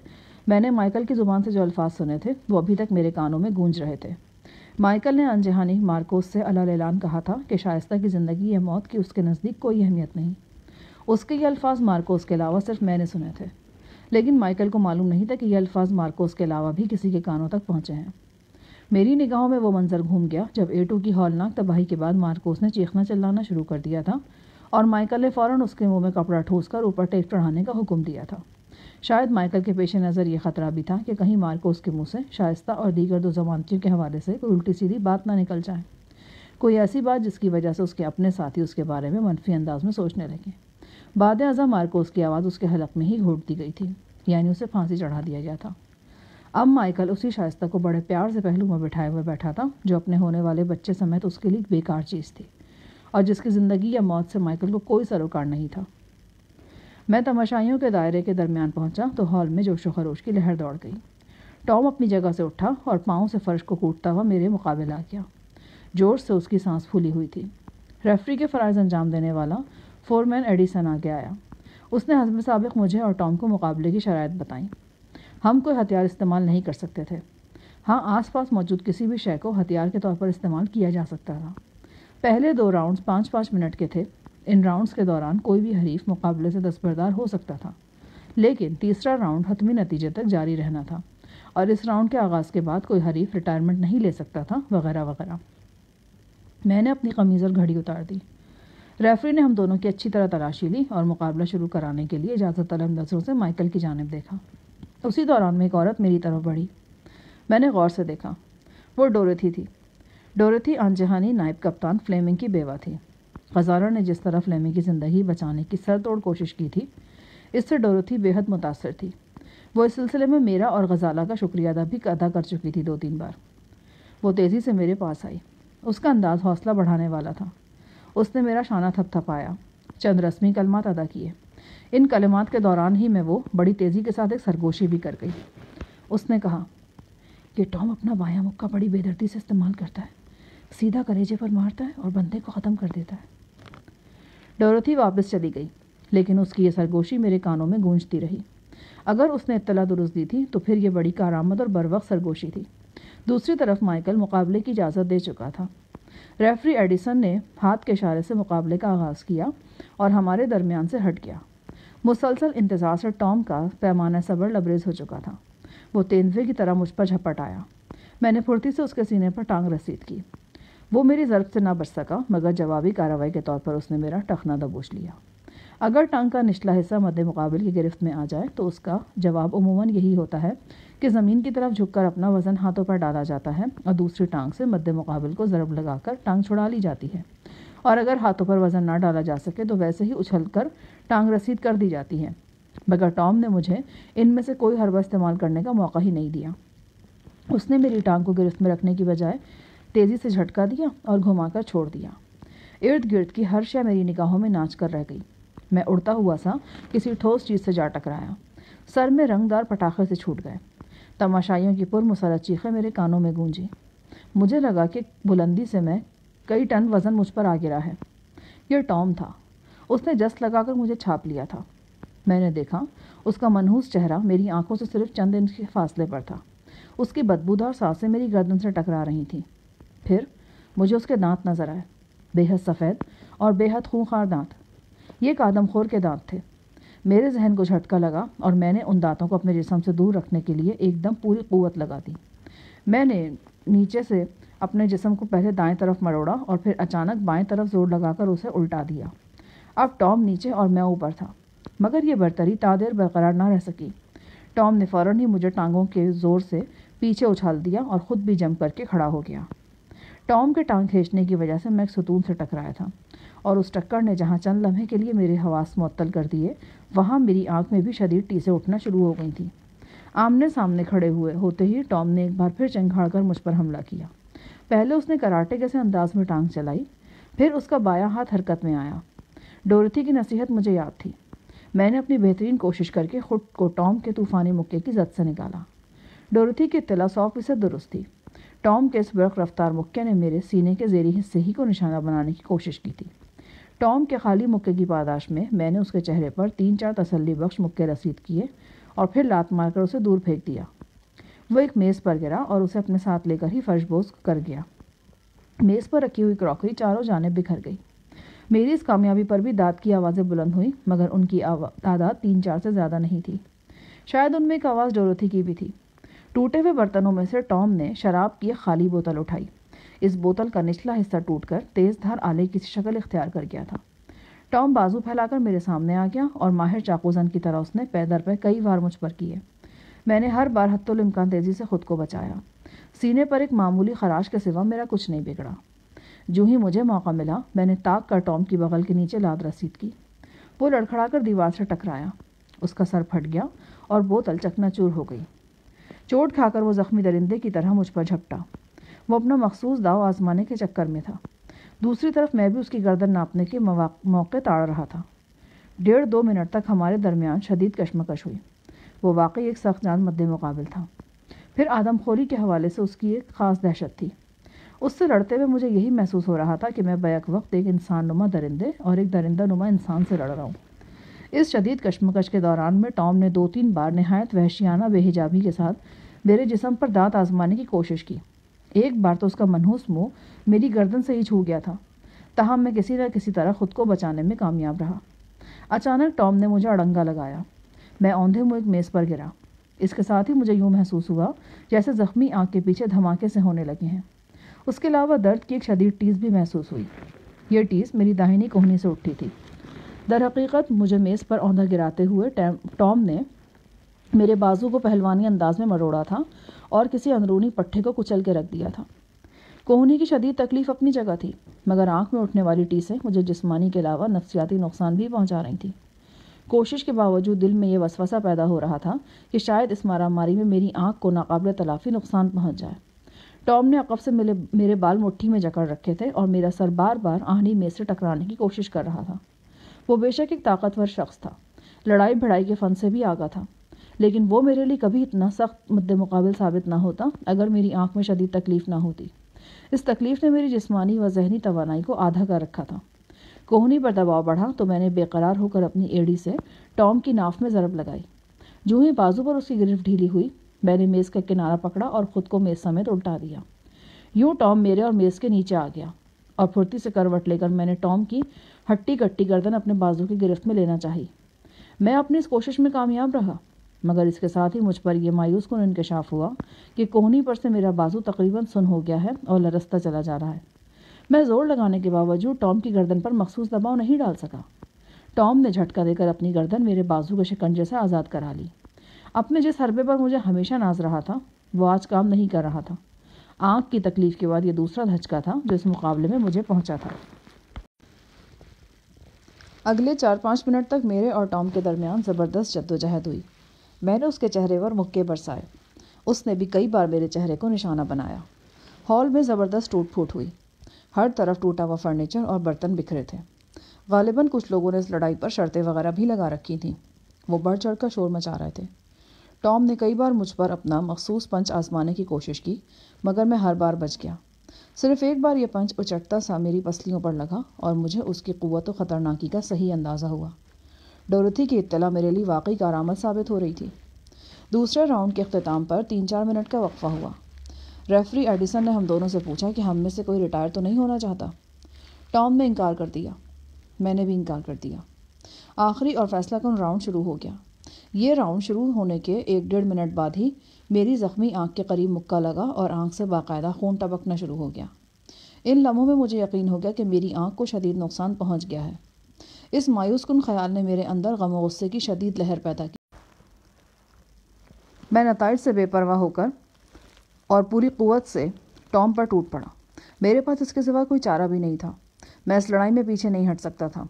میں نے مائیکل کی زبان سے جو الفاظ سنے تھے وہ ابھی تک میرے کانوں میں گونج رہے تھے۔ مائیکل نے انجہانی مارکوس سے اعلان کہا تھا کہ شائستہ کی زندگی یا موت کی اس کے نزدیک کوئی اہمیت نہیں۔ اس کے یہ الفاظ مارکوس کے علاوہ صرف میں نے سنے تھے، لیکن مائیکل کو معلوم نہیں تھا کہ یہ الفاظ مارکوس کے علاوہ بھی کسی کے کانوں تک پہنچے ہیں۔ میری نگاہوں میں وہ منظر گھوم گیا جب A2 کی ہولناک تباہی کے بعد مارکوس نے چیخنا چلانا شروع کر دیا تھا اور مائیکل نے فوراً اس کے منہ میں کپڑا ٹھوس کر اوپر ٹیپ چڑھانے کا حکم دیا تھا۔ شاید مائیکل کے پیش نظر یہ خطرہ بھی تھا کہ کہیں مارکوس کے منہ سے شائستہ اور دیگر دو ضمانتیوں کے حوالے سے کوئی الٹی سیدھی بات نہ نکل جائے، کوئی ایسی بات جس کی وجہ سے اس کے اپنے ساتھی اس کے بارے میں منفی انداز میں سوچنے لگیں۔ بعد ازاں مارکوس کی آواز اس کے حلق میں ہی گھونٹ دی گئی تھی، یعنی اسے پھانسی چڑھا دیا گیا تھا۔ اب مائیکل اسی شائستہ کو بڑے پیار سے پہلو میں بٹھائے ہوئے بیٹھا تھا جو اپنے ہونے والے بچے سمیت اس کے لیے بیکار چیز تھی اور جس کی زندگی یا موت سے مائیکل کو کوئی سروکار نہیں تھا۔ میں تماشائیوں کے دائرے کے درمیان پہنچا تو ہال میں جوش و خروش کی لہر دوڑ گئی۔ ٹام اپنی جگہ سے اٹھا اور پاؤں سے فرش کو کوٹتا ہوا میرے مقابل آ گیا۔ جوش سے اس کی سانس پھولی ہوئی تھی۔ ریفری کے فرائض انجام دینے والا فورمین ایڈیسن آگے آیا۔ اس نے حسب سابق مجھے اور ٹام کو مقابلے کی شرائط بتائیں۔ ہم کوئی ہتھیار استعمال نہیں کر سکتے تھے۔ ہاں، آس پاس موجود کسی بھی شے کو ہتھیار کے طور پر استعمال کیا جا سکتا تھا۔ پہلے 2 راؤنڈز 5-5 منٹ کے تھے۔ ان راؤنڈز کے دوران کوئی بھی حریف مقابلے سے دستبردار ہو سکتا تھا، لیکن تیسرا راؤنڈ حتمی نتیجے تک جاری رہنا تھا اور اس راؤنڈ کے آغاز کے بعد کوئی حریف ریٹائرمنٹ نہیں لے سکتا تھا، وغیرہ وغیرہ۔ میں نے اپنی قمیض اور گھڑی اتار دی۔ ریفری نے ہم دونوں کی اچھی طرح تلاشی لی اور مقابلہ شروع کرانے کے لیے اجازت طلب نظروں سے مائیکل کی جانب دیکھا۔ اسی دوران میں ایک عورت میری طرف بڑھی۔ میں نے غور سے دیکھا۔ وہ ڈوریتھی تھی۔ ڈوریتھی آنجہانی نائب کپتان فلیمنگ کی بیوہ تھی۔ غزالہ نے جس طرح فلیمنگ کی زندگی بچانے کی سر توڑ کوشش کی تھی، اس سے ڈوریتھی بے حد متاثر تھی۔ وہ اس سلسلے میں میرا اور غزالہ کا شکریہ ادا کر چکی تھی 2-3 بار۔ وہ تیزی سے میرے پاس آئی۔ اس کا انداز حوصلہ بڑھانے والا تھا۔ اس نے میرا شانہ تھپ تھپایا، چند رسمی کلمات ادا کیے۔ ان کلمات کے دوران ہی میں وہ بڑی تیزی کے ساتھ ایک سرگوشی بھی کر گئی۔ اس نے کہا، یہ ٹام اپنا بایاں مکہ بڑی بے دردی سے استعمال کرتا ہے، سیدھا کلیجے پر مارتا ہے اور بندے کو ختم کر دیتا ہے۔ ڈوریتھی واپس چلی گئی، لیکن اس کی یہ سرگوشی میرے کانوں میں گونجتی رہی۔ اگر اس نے اطلاع درست دی تھی تو پھر یہ بڑی کارآمد اور بروقت سرگوشی تھی۔ دوسری طرف مائیکل مقابلے کی اجازت دے چکا تھا۔ ریفری ایڈیسن نے ہاتھ کے اشارے سے مقابلے کا آغاز کیا اور ہمارے درمیان سے ہٹ گیا۔ مسلسل انتظار سے ٹام کا پیمانہ صبر لبریز ہو چکا تھا۔ وہ تیندوے کی طرح مجھ پر جھپٹ آیا۔ میں نے پھرتی سے اس کے سینے پر ٹانگ رسید کی۔ وہ میری ضرب سے نہ بچ سکا، مگر جوابی کارروائی کے طور پر اس نے میرا ٹخنا دبوچ لیا۔ اگر ٹانگ کا نچلا حصہ مد مقابل کی گرفت میں آ جائے تو اس کا جواب عموماً یہی ہوتا ہے کہ زمین کی طرف جھک کر اپنا وزن ہاتھوں پر ڈالا جاتا ہے اور دوسری ٹانگ سے مد مقابل کو ضرب لگا کر ٹانگ چھڑا لی جاتی ہے، اور اگر ہاتھوں پر وزن نہ ڈالا جا سکے تو ویسے ہی اچھل کر ٹانگ رسید کر دی جاتی ہے۔ مگر ٹام نے مجھے ان میں سے کوئی حربہ استعمال کرنے کا موقع ہی نہیں دیا۔ اس نے میری ٹانگ کو گرفت میں رکھنے کی بجائے تیزی سے جھٹکا دیا اور گھما کر چھوڑ دیا۔ ارد گرد کی ہر شے میری نگاہوں میں ناچ کر رہ گئی۔ میں اڑتا ہوا سا کسی ٹھوس چیز سے جا ٹکرایا۔ سر میں رنگ دار پٹاخے سے چھوٹ گئے۔ تماشائیوں کی پرمسرت چیخیں میرے کانوں میں گونجی۔ مجھے لگا کہ بلندی سے میں کئی ٹن وزن مجھ پر آ گرا ہے۔ یہ ٹام تھا۔ اس نے جست لگا کر مجھے چھاپ لیا تھا۔ میں نے دیکھا اس کا منحوس چہرہ میری آنکھوں سے صرف چند انچ کے فاصلے پر تھا۔ اس کی بدبودار سانسیں میری گردن سے ٹکرا رہی تھیں۔ پھر مجھے اس کے دانت نظر آئے، بے حد سفید اور بے حد خونخوار دانت۔ یہ ایک آدم خور کے دانت تھے۔ میرے ذہن کو جھٹکا لگا اور میں نے ان دانتوں کو اپنے جسم سے دور رکھنے کے لیے ایک دم پوری قوت لگا دی۔ میں نے نیچے سے اپنے جسم کو پہلے دائیں طرف مروڑا اور پھر اچانک بائیں طرف زور لگا کر اسے الٹا دیا۔ اب ٹام نیچے اور میں اوپر تھا، مگر یہ برتری تادیر برقرار نہ رہ سکی۔ ٹام نے فوراً ہی مجھے ٹانگوں کے زور سے پیچھے اچھال دیا اور خود بھی جم کر کے کھڑا ہو گیا۔ ٹام کے ٹانگ کھینچنے کی وجہ سے میں ایک ستون سے ٹکرایا تھا، اور اس ٹکر نے جہاں چند لمحے کے لیے میرے حواس معطل کر دیے، وہاں میری آنکھ میں بھی شدید ٹیسیں اٹھنا شروع ہو گئی تھیں۔ آمنے سامنے کھڑے ہوتے ہی ٹام نے ایک بار پھر چنگھاڑ کر مجھ پر حملہ کیا۔ پہلے اس نے کراٹے جیسے انداز میں ٹانگ چلائی، پھر اس کا بایاں ہاتھ حرکت میں آیا۔ ڈوریتھی کی نصیحت مجھے یاد تھی۔ میں نے اپنی بہترین کوشش کر کے خود کو ٹام کے طوفانی مکے کی زد سے نکالا۔ ڈوریتھی کی اطلاع 100% درست تھی۔ ٹام کے اس برق رفتار مکے نے میرے سینے کے زیریں حصے ہی کو نشانہ بنانے کی کوشش کی تھی۔ ٹام کے خالی مکے کی پاداش میں نے اس کے چہرے پر 3-4 تسلی بخش مکے رسید کیے اور پھر لات مار کر اسے دور پھینک دیا۔ وہ ایک میز پر گرا اور اسے اپنے ساتھ لے کر ہی فرش بوس کر گیا۔ میز پر رکھی ہوئی کراکری چاروں جانب بکھر گئی۔ میری اس کامیابی پر بھی داد کی آوازیں بلند ہوئیں، مگر ان کی تعداد 3-4 سے زیادہ نہیں تھی۔ شاید ان میں ایک آواز ڈوروتھی کی بھی تھی۔ ٹوٹے ہوئے برتنوں میں سے ٹام نے شراب کی ایک خالی بوتل اٹھائی۔ اس بوتل کا نچلا حصہ ٹوٹ کر تیز دھار آلے کی شکل اختیار کر گیا تھا۔ ٹام بازو پھیلا کر میرے سامنے آ گیا اور ماہر چاقوزن کی طرح اس نے پے در پے کئی بار مجھ پر کیے۔ میں نے ہر بار حتی الامکان تیزی سے خود کو بچایا۔ سینے پر ایک معمولی خراش کے سوا میرا کچھ نہیں بگڑا۔ جو ہی مجھے موقع ملا میں نے طاق کر ٹام کی بغل کے نیچے لاد رسید کی۔ وہ لڑکھڑا کر دیوار سے ٹکرایا، اس کا سر پھٹ گیا اور بوتل چکنا چور ہو گئی۔ چوٹ کھا کر وہ زخمی درندے کی طرح مجھ پر جھپٹا۔ وہ اپنا مخصوص داؤ آزمانے کے چکر میں تھا۔ دوسری طرف میں بھی اس کی گردن ناپنے کے موقع تاڑ رہا تھا۔ 1.5-2 منٹ تک ہمارے درمیان شدید کشمکش ہوئی۔ وہ واقعی ایک سخت جان مد مقابل تھا۔ پھر آدم خوری کے حوالے سے اس کی ایک خاص دہشت تھی۔ اس سے لڑتے ہوئے مجھے یہی محسوس ہو رہا تھا کہ میں بیک وقت ایک انسان نما درندے اور ایک درندہ نما انسان سے لڑ رہا ہوں۔ اس شدید کشمکش کے دوران میں ٹام نے 2-3 بار نہایت وحشیانہ بے حجابی کے ساتھ میرے جسم پر دانت آزمانے کی کوشش کی۔ ایک بار تو اس کا منحوس منہ میری گردن سے ہی چھو گیا تھا، تاہم میں کسی نہ کسی طرح خود کو بچانے میں کامیاب رہا۔ اچانک ٹام نے مجھے اڑنگا لگایا۔ میں اوندھے منہ ایک میز پر گرا۔ اس کے ساتھ ہی مجھے یوں محسوس ہوا جیسے زخمی آنکھ کے پیچھے دھماکے سے ہونے لگے ہیں۔ اس کے علاوہ درد کی ایک شدید ٹیس بھی محسوس ہوئی۔ یہ ٹیس میری داہنی کوہنی سے اٹھی تھی۔ در حقیقت مجھے میز پر اوندھا گراتے ہوئے ٹام نے میرے بازو کو پہلوانی انداز میں مروڑا تھا اور کسی اندرونی پٹھے کو کچل کے رکھ دیا تھا۔ کوہنی کی شدید تکلیف اپنی جگہ تھی، مگر آنکھ میں اٹھنے والی ٹیسیں مجھے جسمانی کے علاوہ نفسیاتی نقصان بھی پہنچا رہی تھیں۔ کوشش کے باوجود دل میں یہ وسوسہ پیدا ہو رہا تھا کہ شاید اس مارا ماری میں میری آنکھ کو ناقابل تلافی نقصان پہنچ جائے۔ ٹام نے عقب سے میرے بال مٹھی میں جکڑ رکھے تھے اور میرا سر بار بار آہنی میز سے ٹکرانے کی کوشش کر رہا تھا۔ وہ بے شک ایک طاقتور شخص تھا، لڑائی بھڑائی کے فن سے بھی آگاہ تھا، لیکن وہ میرے لیے کبھی اتنا سخت مد مقابل ثابت نہ ہوتا اگر میری آنکھ میں شدید تکلیف نہ ہوتی۔ اس تکلیف نے میری جسمانی و ذہنی توانائی کو آدھا کر رکھا تھا۔ کوہنی پر دباؤ بڑھا تو میں نے بے قرار ہو کر اپنی ایڑی سے ٹام کی ناف میں ضرب لگائی۔ جو ہی بازو پر اس کی گرفت ڈھیلی ہوئی میں نے میز کا کنارہ پکڑا اور خود کو میز سمیت الٹا دیا۔ یوں ٹام میرے اور میز کے نیچے آ گیا اور پھرتی سے کروٹ لے کر میں نے ٹام کی ہٹی کٹی گردن اپنے بازو کی گرفت میں لینا چاہی۔ میں اپنی اس کوشش میں کامیاب رہا، مگر اس کے ساتھ ہی مجھ پر یہ مایوس کن انکشاف ہوا کہ کوہنی پر سے میرا بازو تقریباً سن ہو گیا ہے اور لرزتا چلا جا رہا ہے۔ میں زور لگانے کے باوجود ٹام کی گردن پر مخصوص دباؤ نہیں ڈال سکا۔ ٹام نے جھٹکا دے کر اپنی گردن میرے بازو کے شکنجے سے آزاد کرا لی۔ اپنے جس حربے پر مجھے ہمیشہ ناز رہا تھا وہ آج کام نہیں کر رہا تھا۔ آنکھ کی تکلیف کے بعد یہ دوسرا دھچکا تھا جو اس مقابلے میں مجھے پہنچا تھا۔ اگلے 4-5 منٹ تک میرے اور ٹام کے درمیان زبردست جدوجہد ہوئی۔ میں نے اس کے چہرے پر مکے برسائے، اس نے بھی کئی بار میرے چہرے کو نشانہ بنایا۔ ہال میں زبردست ٹوٹ پھوٹ ہوئی، ہر طرف ٹوٹا ہوا فرنیچر اور برتن بکھرے تھے۔ غالباً کچھ لوگوں نے اس لڑائی پر شرطیں وغیرہ بھی لگا رکھی تھیں۔ وہ بڑھ چڑھ کر شور مچا رہے تھے۔ ٹام نے کئی بار مجھ پر اپنا مخصوص پنچ آزمانے کی کوشش کی، مگر میں ہر بار بچ گیا۔ صرف ایک بار یہ پنچ اچٹتا سا میری پسلیوں پر لگا اور مجھے اس کی قوت و خطرناکی کا صحیح اندازہ ہوا۔ ڈوروتھی کی اطلاع میرے لیے واقعی کارآمد ثابت ہو رہی تھی۔ دوسرے راؤنڈ کے اختتام پر 3-4 منٹ کا وقفہ ہوا۔ ریفری ایڈیسن نے ہم دونوں سے پوچھا کہ ہم میں سے کوئی ریٹائر تو نہیں ہونا چاہتا۔ ٹام نے انکار کر دیا، میں نے بھی انکار کر دیا۔ آخری اور فیصلہ کن راؤنڈ شروع ہو گیا۔ یہ راؤنڈ شروع ہونے کے 1-1.5 منٹ بعد ہی میری زخمی آنکھ کے قریب مکہ لگا اور آنکھ سے باقاعدہ خون ٹپکنا شروع ہو گیا۔ ان لمحوں میں مجھے یقین ہو گیا کہ میری آنکھ کو شدید نقصان پہنچ گیا ہے۔ اس مایوس کن خیال نے میرے اندر غم و غصے کی شدید لہر پیدا کی۔ میں نتائج سے بے پرواہ ہو کر اور پوری قوت سے ٹام پر ٹوٹ پڑا۔ میرے پاس اس کے سوا کوئی چارہ بھی نہیں تھا۔ میں اس لڑائی میں پیچھے نہیں ہٹ سکتا تھا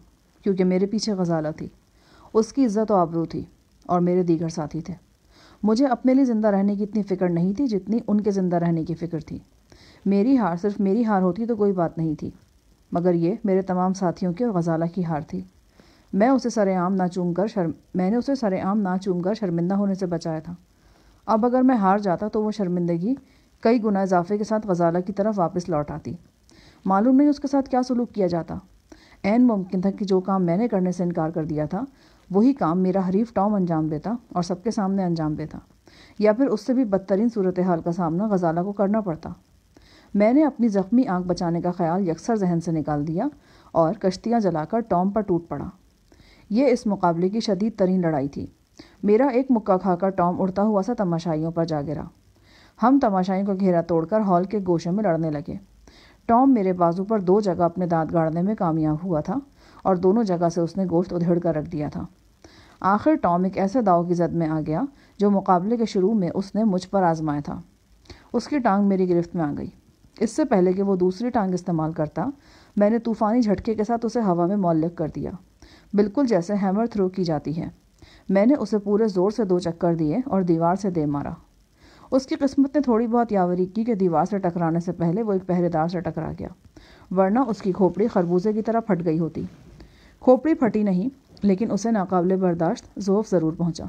کیونکہ میرے پیچھے غزالہ تھی، اس کی عزت و آبرو تھی اور میرے دیگر ساتھی تھے۔ مجھے اپنے لیے زندہ رہنے کی اتنی فکر نہیں تھی جتنی ان کے زندہ رہنے کی فکر تھی۔ میری ہار صرف میری ہار ہوتی تو کوئی بات نہیں تھی، مگر یہ میرے تمام ساتھیوں کی اور غزالہ کی ہار تھی۔ میں نے اسے سرے عام نہ چوم کر شرمندہ ہونے سے بچایا تھا۔ اب اگر میں ہار جاتا تو وہ شرمندگی کئی گنا اضافے کے ساتھ غزالہ کی طرف واپس لوٹ آتی۔ معلوم نہیں اس کے ساتھ کیا سلوک کیا جاتا۔ عین ممکن تھا کہ جو کام میں نے کرنے سے انکار کر دیا تھا وہی کام میرا حریف ٹام انجام دیتا اور سب کے سامنے انجام دیتا، یا پھر اس سے بھی بدترین صورتحال کا سامنا غزالہ کو کرنا پڑتا۔ میں نے اپنی زخمی آنکھ بچانے کا خیال یکسر ذہن سے نکال دیا اور کشتیاں جلا کر ٹام پر ٹوٹ پڑا۔ یہ اس مقابلے کی شدید ترین لڑائی تھی۔ میرا ایک مکہ کھا کر ٹام اڑتا ہوا سا تماشائیوں پر جا گرا۔ ہم تماشائیوں کا گھیرا توڑ کر ہال کے گوشے میں لڑنے لگے۔ ٹام میرے بازو پر 2 جگہ اپنے دانت گاڑنے میں کامیاب ہوا تھا اور دونوں جگہ سے اس نے گوشت ادھیڑ کر رکھ دیا تھا۔ آخر ٹام ایک ایسے داؤ کی زد میں آ گیا جو مقابلے کے شروع میں اس نے مجھ پر آزمایا تھا۔ اس کی ٹانگ میری گرفت میں آ گئی۔ اس سے پہلے کہ وہ دوسری ٹانگ استعمال کرتا، میں نے طوفانی جھٹکے کے ساتھ اسے ہوا میں معلق کر دیا، بالکل جیسے ہیمر تھرو کی جاتی ہے۔ میں نے اسے پورے زور سے 2 چکر دیے اور دیوار سے دے مارا۔ اس کی قسمت نے تھوڑی بہت یاوری کی کہ دیوار سے ٹکرانے سے پہلے وہ ایک پہرے دار سے ٹکرا گیا، ورنہ اس کی کھوپڑی خربوزے کی طرح پھٹ گئی ہوتی۔ کھوپڑی پھٹی نہیں، لیکن اسے ناقابل برداشت ضعف ضرور پہنچا۔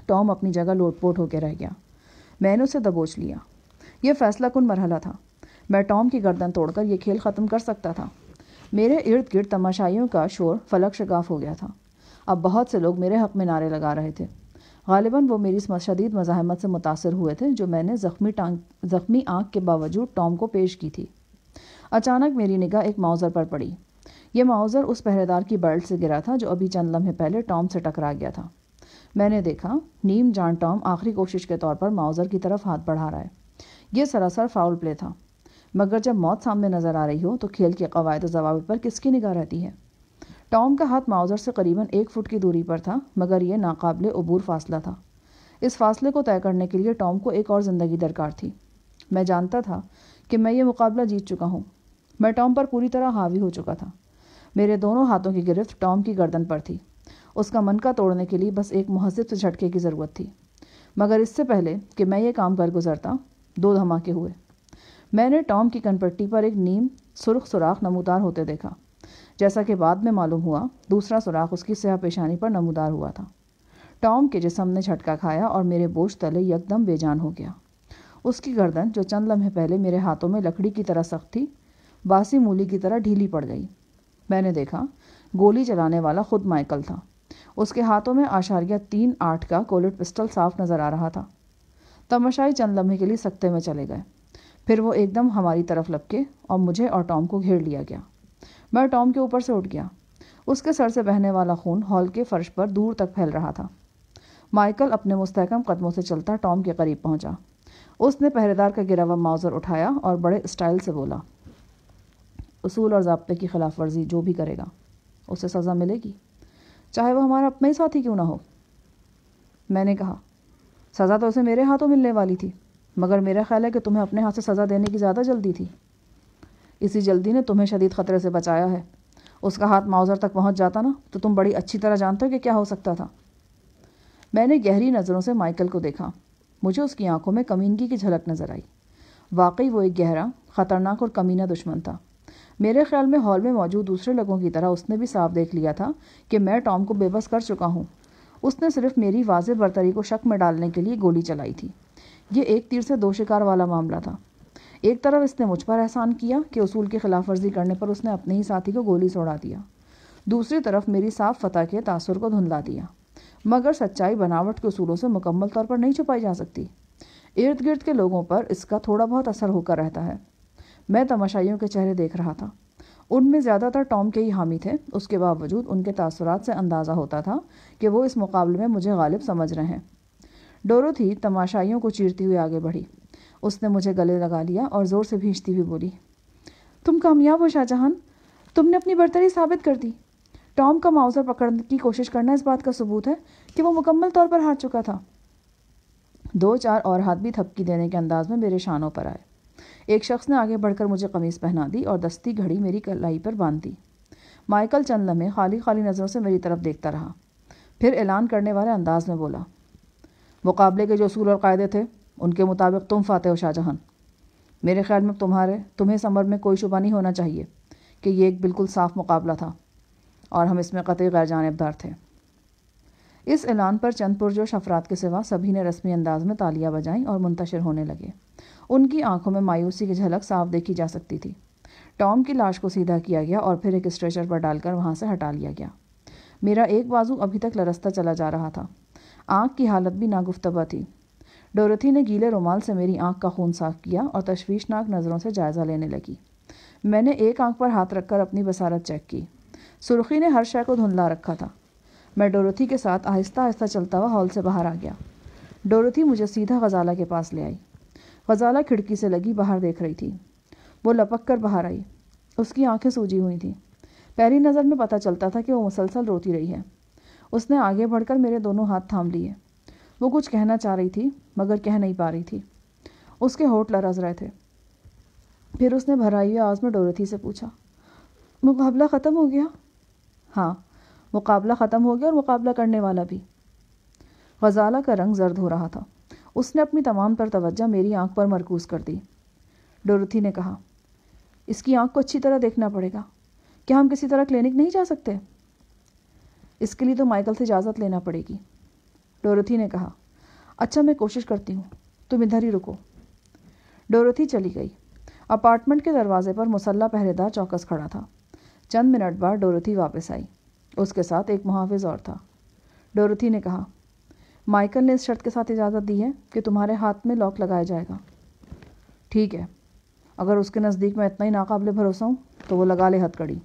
ٹام اپنی جگہ لوٹ پوٹ ہو کے رہ گیا۔ میں نے اسے دبوچ لیا۔ یہ فیصلہ کن مرحلہ تھا۔ میں ٹام کی گردن توڑ کر یہ کھیل ختم کر سکتا تھا۔ میرے ارد گرد تماشائیوں کا شور فلک شگاف ہو گیا تھا۔ اب بہت سے لوگ میرے حق میں نعرے لگا رہے تھے۔ غالباً وہ میری شدید مزاحمت سے متاثر ہوئے تھے جو میں نے زخمی آنکھ کے باوجود ٹام کو پیش کی تھی۔ اچانک میری نگاہ ایک ماؤزر پر پڑی۔ یہ ماؤزر اس پہرے دار کی بیلٹ سے گرا تھا جو ابھی چند لمحے پہلے ٹام سے ٹکرا گیا تھا۔ میں نے دیکھا نیم جان ٹام آخری کوشش کے طور پر ماؤزر کی طرف ہاتھ بڑھا رہا ہے۔ یہ سراسر فاؤل پلے تھا، مگر جب موت سامنے نظر آ رہی ہو تو کھیل کے قواعد و ضوابط پر کس کی نگاہ رہتی ہے؟ ٹام کا ہاتھ ماؤزر سے قریباً 1 فٹ کی دوری پر تھا، مگر یہ ناقابل عبور فاصلہ تھا۔ اس فاصلے کو طے کرنے کے لیے ٹام کو ایک اور زندگی درکار تھی۔ میں جانتا تھا کہ میں یہ مقابلہ جیت چکا ہوں۔ میں ٹام پر پوری طرح حاوی ہو چکا تھا۔ میرے دونوں ہاتھوں کی گرفت ٹام کی گردن پر تھی۔ اس کا منکا توڑنے کے لیے بس ایک مہذب سے جھٹکے کی ضرورت تھی۔ مگر اس سے پہلے کہ میں یہ کام کر گزرتا، 2 دھماکے ہوئے۔ میں نے ٹام کی کنپٹی پر ایک نیم سرخ سوراخ نمودار ہوتے دیکھا۔ جیسا کہ بعد میں معلوم ہوا، دوسرا سوراخ اس کی سیاہ پیشانی پر نمودار ہوا تھا۔ ٹام کے جسم نے جھٹکا کھایا اور میرے بوجھ تلے یکدم بے جان ہو گیا۔ اس کی گردن جو چند لمحے پہلے میرے ہاتھوں میں لکڑی کی طرح سخت تھی، باسی مولی کی طرح ڈھیلی پڑ گئی۔ میں نے دیکھا گولی چلانے والا خود مائیکل تھا۔ اس کے ہاتھوں میں 3.8 کا کولٹ پسٹل صاف نظر آ رہا تھا۔ تماشائی چند لمحے کے لیے سکتے میں چلے گئے، پھر وہ ایک دم ہماری طرف لپکے اور مجھے اور ٹام کو گھیر لیا گیا۔ میں ٹام کے اوپر سے اٹھ گیا۔ اس کے سر سے بہنے والا خون ہال کے فرش پر دور تک پھیل رہا تھا۔ مائیکل اپنے مستحکم قدموں سے چلتا ٹام کے قریب پہنچا۔ اس نے پہرے دار کا گرا ہوا ماؤزر اٹھایا اور بڑے اسٹائل سے بولا، اصول اور ضابطے کی خلاف ورزی جو بھی کرے گا اسے سزا ملے گی، چاہے وہ ہمارا اپنا ہی ساتھی کیوں نہ ہو۔ میں نے کہا، سزا تو اسے میرے ہاتھوں ملنے والی تھی، مگر میرا خیال ہے کہ تمہیں اپنے ہاتھ سے سزا دینے کی زیادہ جلدی تھی۔ اسی جلدی نے تمہیں شدید خطرے سے بچایا ہے۔ اس کا ہاتھ ماؤزر تک پہنچ جاتا نا تو تم بڑی اچھی طرح جانتے ہو کہ کیا ہو سکتا تھا۔ میں نے گہری نظروں سے مائیکل کو دیکھا۔ مجھے اس کی آنکھوں میں کمینگی کی جھلک نظر آئی۔ واقعی وہ ایک گہرا، خطرناک اور کمینہ دشمن تھا۔ میرے خیال میں ہال میں موجود دوسرے لوگوں کی طرح اس نے بھی صاف دیکھ لیا تھا کہ میں ٹام کو بے بس کر چکا ہوں۔ اس نے صرف میری واضح برتری کو شک میں ڈالنے کے لیے گولی چلائی تھی۔ یہ ایک تیر سے 2 شکار والا معاملہ تھا۔ ایک طرف اس نے مجھ پر احسان کیا کہ اصول کی خلاف ورزی کرنے پر اس نے اپنے ہی ساتھی کو گولی سے اڑا دیا، دوسری طرف میری صاف فتح کے تاثر کو دھندلا دیا۔ مگر سچائی بناوٹ کے اصولوں سے مکمل طور پر نہیں چھپائی جا سکتی۔ ارد گرد کے لوگوں پر اس کا تھوڑا بہت اثر ہو کر رہتا ہے۔ میں تماشائیوں کے چہرے دیکھ رہا تھا۔ ان میں زیادہ تر ٹام کے ہی حامی تھے۔ اس کے باوجود ان کے تاثرات سے اندازہ ہوتا تھا کہ وہ اس مقابلے میں مجھے غالب سمجھ رہے ہیں۔ ڈوروتھی تماشائیوں کو چیرتی ہوئی آگے بڑھی۔ اس نے مجھے گلے لگا لیا اور زور سے بھینچتی ہوئی بولی، تم کامیاب ہو شاہ جہان، تم نے اپنی برتری ثابت کر دی۔ ٹام کا ماؤزر پکڑنے کی کوشش کرنا اس بات کا ثبوت ہے کہ وہ مکمل طور پر ہار چکا تھا۔ 2-4 اور ہاتھ بھی تھپکی دینے کے انداز میں میرے شانوں پر آئے۔ ایک شخص نے آگے بڑھ کر مجھے قمیص پہنا دی اور دستی گھڑی میری کلائی پر باندھ دی۔ مائیکل چند لمحے خالی نظروں سے میری طرف دیکھتا رہا، پھر اعلان کرنے والے انداز میں بولا، مقابلے کے جو اصول اور قاعدے تھے ان کے مطابق تم فاتح ہو شاہ جہان۔ میرے خیال میں تمہیں اس امر میں کوئی شبہ نہیں ہونا چاہیے کہ یہ ایک بالکل صاف مقابلہ تھا اور ہم اس میں قطعی غیر جانبدار تھے۔ اس اعلان پر چند پرجوش افراد کے سوا سبھی نے رسمی انداز میں تالیاں بجائیں اور منتشر ہونے لگے۔ ان کی آنکھوں میں مایوسی کی جھلک صاف دیکھی جا سکتی تھی۔ ٹام کی لاش کو سیدھا کیا گیا اور پھر ایک اسٹریچر پر ڈال کر وہاں سے ہٹا لیا گیا۔ میرا ایک بازو ابھی تک لرزتا چلا جا رہا تھا۔ آنکھ کی حالت بھی ناگفتبا تھی۔ ڈوروتھی نے گیلے رومال سے میری آنکھ کا خون صاف کیا اور تشویشناک نظروں سے جائزہ لینے لگی۔ میں نے ایک آنکھ پر ہاتھ رکھ کر اپنی بصارت چیک کی۔ سرخی نے ہر شے کو دھندلا رکھا تھا۔ میں ڈوروتھی کے ساتھ آہستہ آہستہ چلتا ہوا ہال سے باہر آ گیا۔ ڈوروتھی مجھے سیدھا غزالہ کے پاس لے آئی۔ غزالہ کھڑکی سے لگی باہر دیکھ رہی تھی۔ وہ لپک کر باہر آئی۔ اس کی آنکھیں سوجی ہوئی تھیں۔ پہلی نظر میں پتہ چلتا تھا کہ وہ مسلسل روتی رہی ہے۔ اس نے آگے بڑھ کر میرے دونوں ہاتھ تھام لیے۔ وہ کچھ کہنا چاہ رہی تھی مگر کہہ نہیں پا رہی تھی۔ اس کے ہونٹ لرز رہے تھے۔ پھر اس نے بھرائی ہوئی آواز میں ڈوروتھی سے پوچھا، مقابلہ ختم ہو گیا؟ ہاں، مقابلہ ختم ہو گیا اور مقابلہ کرنے والا بھی۔ غزالہ کا رنگ زرد ہو رہا تھا۔ اس نے اپنی تمام تر توجہ میری آنکھ پر مرکوز کر دی۔ ڈوروتھی نے کہا، اس کی آنکھ کو اچھی طرح دیکھنا پڑے گا۔ کیا ہم کسی طرح کلینک نہیں جا سکتے؟ اس کے لیے تو مائیکل سے اجازت لینا پڑے گی۔ ڈوروتھی نے کہا، اچھا میں کوشش کرتی ہوں، تم ادھر ہی رکو۔ ڈوروتھی چلی گئی۔ اپارٹمنٹ کے دروازے پر مسلح پہرے دار چوکس کھڑا تھا۔ چند منٹ بعد ڈوروتھی واپس آئی۔ اس کے ساتھ ایک محافظ اور تھا۔ ڈوروتھی نے کہا، مائیکل نے اس شرط کے ساتھ اجازت دی ہے کہ تمہارے ہاتھ میں لاک لگایا جائے گا۔ ٹھیک ہے، اگر اس کے نزدیک میں اتنا ہی ناقابل بھروسہ ہوں تو وہ لگا لے ہتھ کڑی۔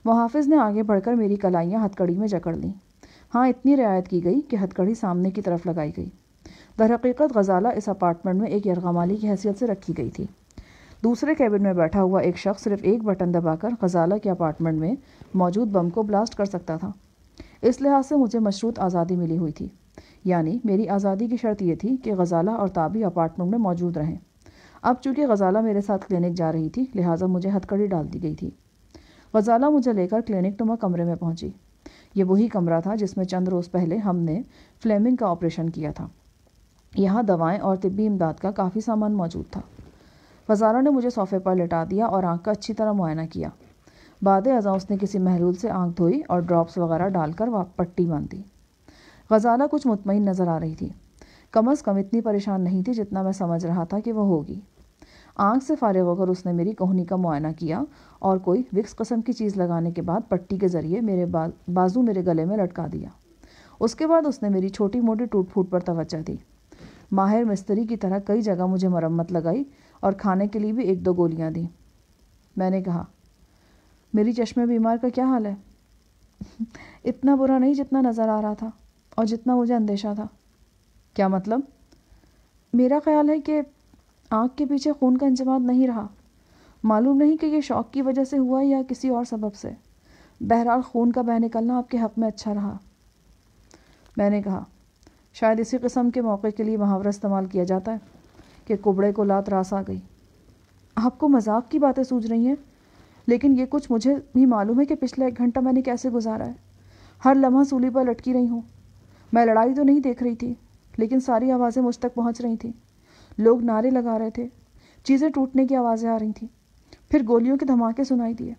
محافظ نے آگے بڑھ کر میری کلائیاں ہتھ کڑی میں جکڑ لیں۔ ہاں، اتنی رعایت کی گئی کہ ہتھ کڑی سامنے کی طرف لگائی گئی۔ در حقیقت غزالہ اس اپارٹمنٹ میں ایک یرغمالی کی حیثیت سے رکھی گئی تھی۔ دوسرے کیبن میں بیٹھا ہوا ایک شخص صرف ایک بٹن دبا کر غزالہ کے اپارٹمنٹ میں موجود بم کو بلاسٹ کر سکتا تھا۔ اس لحاظ سے مجھے مشروط آزادی ملی ہوئی تھی، یعنی میری آزادی کی شرط یہ تھی کہ غزالہ اور تابی اپارٹمنٹ میں موجود رہیں۔ اب چونکہ غزالہ میرے ساتھ کلینک جا رہی تھی لہٰذا مجھے ہتھ کڑی ڈال دی گئی تھی۔ غزالہ مجھے لے کر کلینک نما کمرے میں پہنچی۔ یہ وہی کمرہ تھا جس میں چند روز پہلے ہم نے فلیمنگ کا آپریشن کیا تھا۔ یہاں دوائیں اور طبی امداد کا کافی سامان موجود تھا۔ غزالہ نے مجھے صوفے پر لٹا دیا اور آنکھ کا اچھی طرح معائنہ کیا۔ بعد ازاں اس نے کسی محلول سے آنکھ دھوئی اور ڈراپس وغیرہ ڈال کر پٹی باندھ دی۔ غزالہ کچھ مطمئن نظر آ رہی تھی، کم از کم اتنی پریشان نہیں تھی جتنا میں سمجھ رہا تھا کہ وہ ہوگی۔ آنکھ سے فارغ ہو کر اس نے میری کہنی کا معائنہ کیا اور کوئی وکس قسم کی چیز لگانے کے بعد پٹی کے ذریعے میرے بازو میرے گلے میں لٹکا دیا۔ اس کے بعد اس نے میری چھوٹی موٹی ٹوٹ پھوٹ پر توجہ دی۔ ماہر مستری کی طرح کئی جگہ مجھے مرمت لگائی اور کھانے کے لیے بھی 1-2 گولیاں دیں۔ میں نے کہا، میری چشمے بیمار کا کیا حال ہے؟ اتنا برا نہیں جتنا نظر آ رہا تھا اور جتنا مجھے اندیشہ تھا۔ کیا مطلب؟ میرا خیال ہے کہ آنکھ کے پیچھے خون کا انجماد نہیں رہا۔ معلوم نہیں کہ یہ شوق کی وجہ سے ہوا یا کسی اور سبب سے۔ بہرحال خون کا بہ نکلنا آپ کے حق میں اچھا رہا۔ میں نے کہا، شاید اسی قسم کے موقع کے لیے محاورہ استعمال کیا جاتا ہے کہ کبڑے کو لات راس آ گئی۔ آپ کو مذاق کی باتیں سوچ رہی ہیں، لیکن یہ کچھ مجھے بھی معلوم ہے کہ پچھلا 1 گھنٹہ میں نے کیسے گزارا ہے۔ ہر لمحہ سولی پر لٹکی رہی ہوں۔ میں لڑائی تو نہیں دیکھ رہی تھی، لیکن ساری آوازیں مجھ تک پہنچ رہی تھیں۔ لوگ نعرے لگا رہے تھے، چیزیں ٹوٹنے کی آوازیں آ رہی تھیں، پھر گولیوں کے دھماکے سنائی دیے۔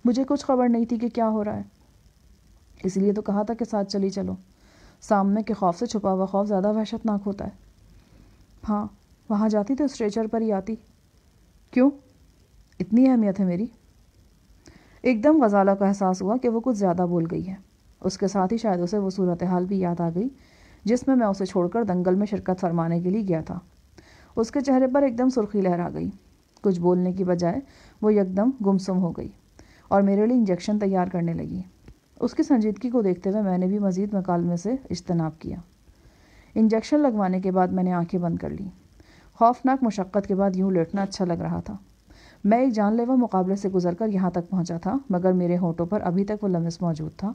مجھے کچھ خبر نہیں تھی کہ کیا ہو رہا ہے، اس لیے تو کہا تھا کہ ساتھ چلی چلو۔ سامنے کے خوف سے چھپا ہوا خوف زیادہ وحشتناک ہوتا ہے۔ ہاں، وہاں جاتی تو اسٹریچر پر ہی آتی۔ کیوں؟ اتنی اہمیت ہے میری؟ ایک دم غزالہ کو احساس ہوا کہ وہ کچھ زیادہ بول گئی ہے۔ اس کے ساتھ ہی شاید اسے وہ صورتحال بھی یاد آ گئی جس میں اسے چھوڑ کر دنگل میں شرکت فرمانے کے لیے گیا تھا۔ اس کے چہرے پر ایک دم سرخی لہرا گئی۔ کچھ بولنے کی بجائے وہ یکدم گمسم ہو گئی اور میرے لیے انجیکشن تیار کرنے لگی۔ اس کی سنجیدگی کو دیکھتے ہوئے میں نے بھی مزید مکالمے سے اجتناب کیا۔ انجیکشن لگوانے کے بعد میں نے آنکھیں بند کر لیں۔ خوفناک مشقت کے بعد یوں لیٹنا اچھا لگ رہا تھا۔ میں ایک جان لیوا مقابلے سے گزر کر یہاں تک پہنچا تھا، مگر میرے ہونٹوں پر ابھی تک وہ لمس موجود تھا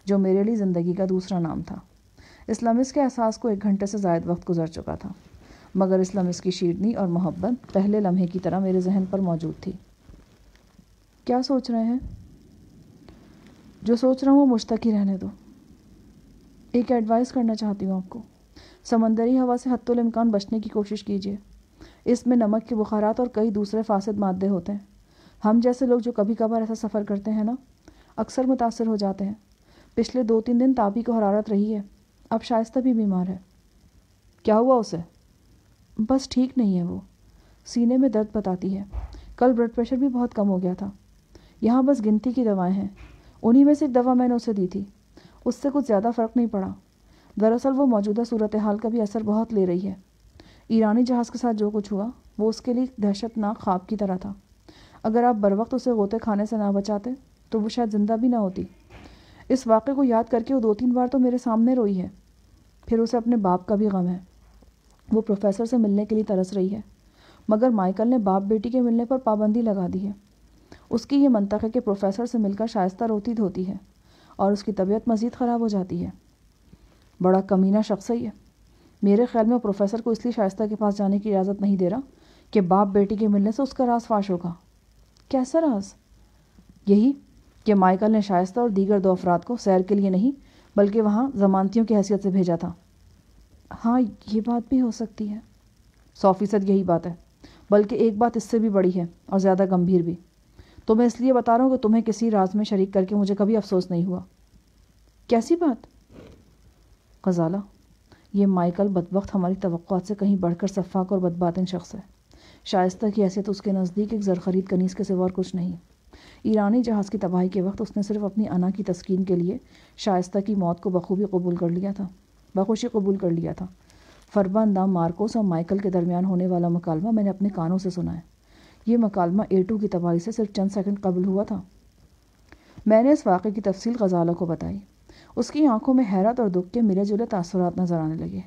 جو میرے لیے زندگی کا دوسرا نام تھا۔ اس لمس کے احساس کو 1 گھنٹے سے زائد وقت گزر چکا تھا، مگر اس لمس کی شیرینی اور محبت پہلے لمحے کی طرح میرے ذہن پر موجود تھی۔ کیا سوچ رہے ہیں؟ جو سوچ رہا ہوں وہ مجھ تک ہی رہنے دو۔ ایک ایڈوائز کرنا چاہتی ہوں آپ کو۔ سمندری ہوا سے حتی الامکان بچنے کی کوشش کیجیے۔ اس میں نمک کے بخارات اور کئی دوسرے فاسد مادے ہوتے ہیں۔ ہم جیسے لوگ جو کبھی کبھار ایسا سفر کرتے ہیں نا، اکثر متاثر ہو جاتے ہیں۔ پچھلے 2-3 دن تابی کو حرارت رہی ہے۔ اب شائستہ بھی بیمار ہے۔ کیا ہوا اسے؟ بس ٹھیک نہیں ہے وہ، سینے میں درد بتاتی ہے۔ کل بلڈ پریشر بھی بہت کم ہو گیا تھا۔ یہاں بس گنتی کی دوائیں ہیں، انہی میں سے ایک دوا میں نے اسے دی تھی، اس سے کچھ زیادہ فرق نہیں پڑا۔ دراصل وہ موجودہ صورتحال کا بھی اثر بہت لے رہی ہے۔ ایرانی جہاز کے ساتھ جو کچھ ہوا وہ اس کے لیے دہشت ناک خواب کی طرح تھا۔ اگر آپ بروقت اسے غوطے کھانے سے نہ بچاتے تو وہ شاید زندہ بھی نہ ہوتی۔ اس واقعے کو یاد کر کے وہ 2-3 بار تو میرے سامنے روئی ہے۔ پھر اسے اپنے باپ کا بھی غم ہے، وہ پروفیسر سے ملنے کے لیے ترس رہی ہے، مگر مائیکل نے باپ بیٹی کے ملنے پر پابندی لگا دی ہے۔ اس کی یہ منطق ہے کہ پروفیسر سے مل کر شائستہ روتی دھوتی ہے اور اس کی طبیعت مزید خراب ہو جاتی ہے۔ بڑا کمینہ شخص ہے یہ۔ میرے خیال میں پروفیسر کو اس لیے شائستہ کے پاس جانے کی اجازت نہیں دے رہا کہ باپ بیٹی کے ملنے سے اس کا راز فاش ہوگا۔ کیسا راز؟ یہی کہ مائیکل نے شائستہ اور دیگر 2 افراد کو سیر کے لیے نہیں بلکہ وہاں ضمانتیوں کی حیثیت سے بھیجا تھا۔ ہاں، یہ بات بھی ہو سکتی ہے۔ 100% یہی بات ہے، بلکہ ایک بات اس سے بھی بڑی ہے اور زیادہ گمبھیر بھی۔ تو میں اس لیے بتا رہا ہوں کہ تمہیں کسی راز میں شریک کر کے مجھے کبھی افسوس نہیں ہوا۔ کیسی بات؟ غزالہ، یہ مائیکل بدبخت ہماری توقعات سے کہیں بڑھ کر سفاک اور بدباطن شخص ہے۔ شائستہ کی حیثیت اس کے نزدیک ایک زرخرید کنیز کے سوا اور کچھ نہیں۔ ایرانی جہاز کی تباہی کے وقت اس نے صرف اپنی انا کی تسکین کے لیے شائستہ کی موت کو بخوشی قبول کر لیا تھا۔ فربہ اندام مارکوس اور مائیکل کے درمیان ہونے والا مکالمہ میں نے اپنے کانوں سے سنا ہے۔ یہ مکالمہ A2 کی تباہی سے صرف چند سیکنڈ قبل ہوا تھا۔ میں نے اس واقعے کی تفصیل غزالہ کو بتائی۔ اس کی آنکھوں میں حیرت اور دکھ کے ملے جلے تاثرات نظر آنے لگے۔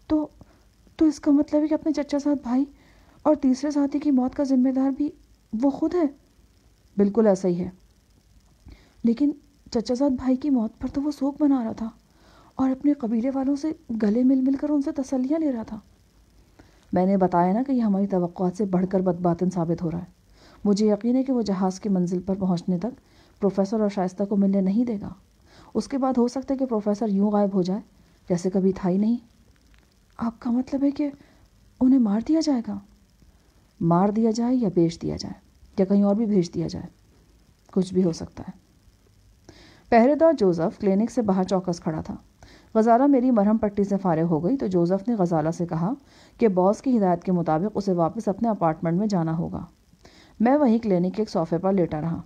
تو اس کا مطلب ہے کہ اپنے چچا زاد بھائی اور تیسرے ساتھی کی موت کا ذمہ دار بھی وہ خود ہے؟ بالکل ایسا ہی ہے۔ لیکن چچا زاد بھائی کی موت پر تو وہ سوگ منا رہا تھا اور اپنے قبیلے والوں سے گلے مل کر ان سے تسلیاں لے رہا تھا۔ میں نے بتایا نا کہ یہ ہماری توقعات سے بڑھ کر بدباطن ثابت ہو رہا ہے۔ مجھے یقین ہے کہ وہ جہاز کی منزل پر پہنچنے تک پروفیسر اور شائستہ کو ملنے نہیں دے گا۔ اس کے بعد ہو سکتا ہے کہ پروفیسر یوں غائب ہو جائے جیسے کبھی تھا ہی نہیں۔ آپ کا مطلب ہے کہ انہیں مار دیا جائے گا؟ مار دیا جائے یا بیچ دیا جائے یا کہیں اور بھی بھیج دیا جائے، کچھ بھی ہو سکتا ہے۔ پہرے دار جوزف کلینک سے باہر چوکس کھڑا تھا۔ غزالہ میری مرہم پٹی سے فارغ ہو گئی تو جوزف نے غزالہ سے کہا کہ باس کی ہدایت کے مطابق اسے واپس اپنے اپارٹمنٹ میں جانا ہوگا۔ میں وہیں کلینک کے ایک صوفے پر لیٹا رہا۔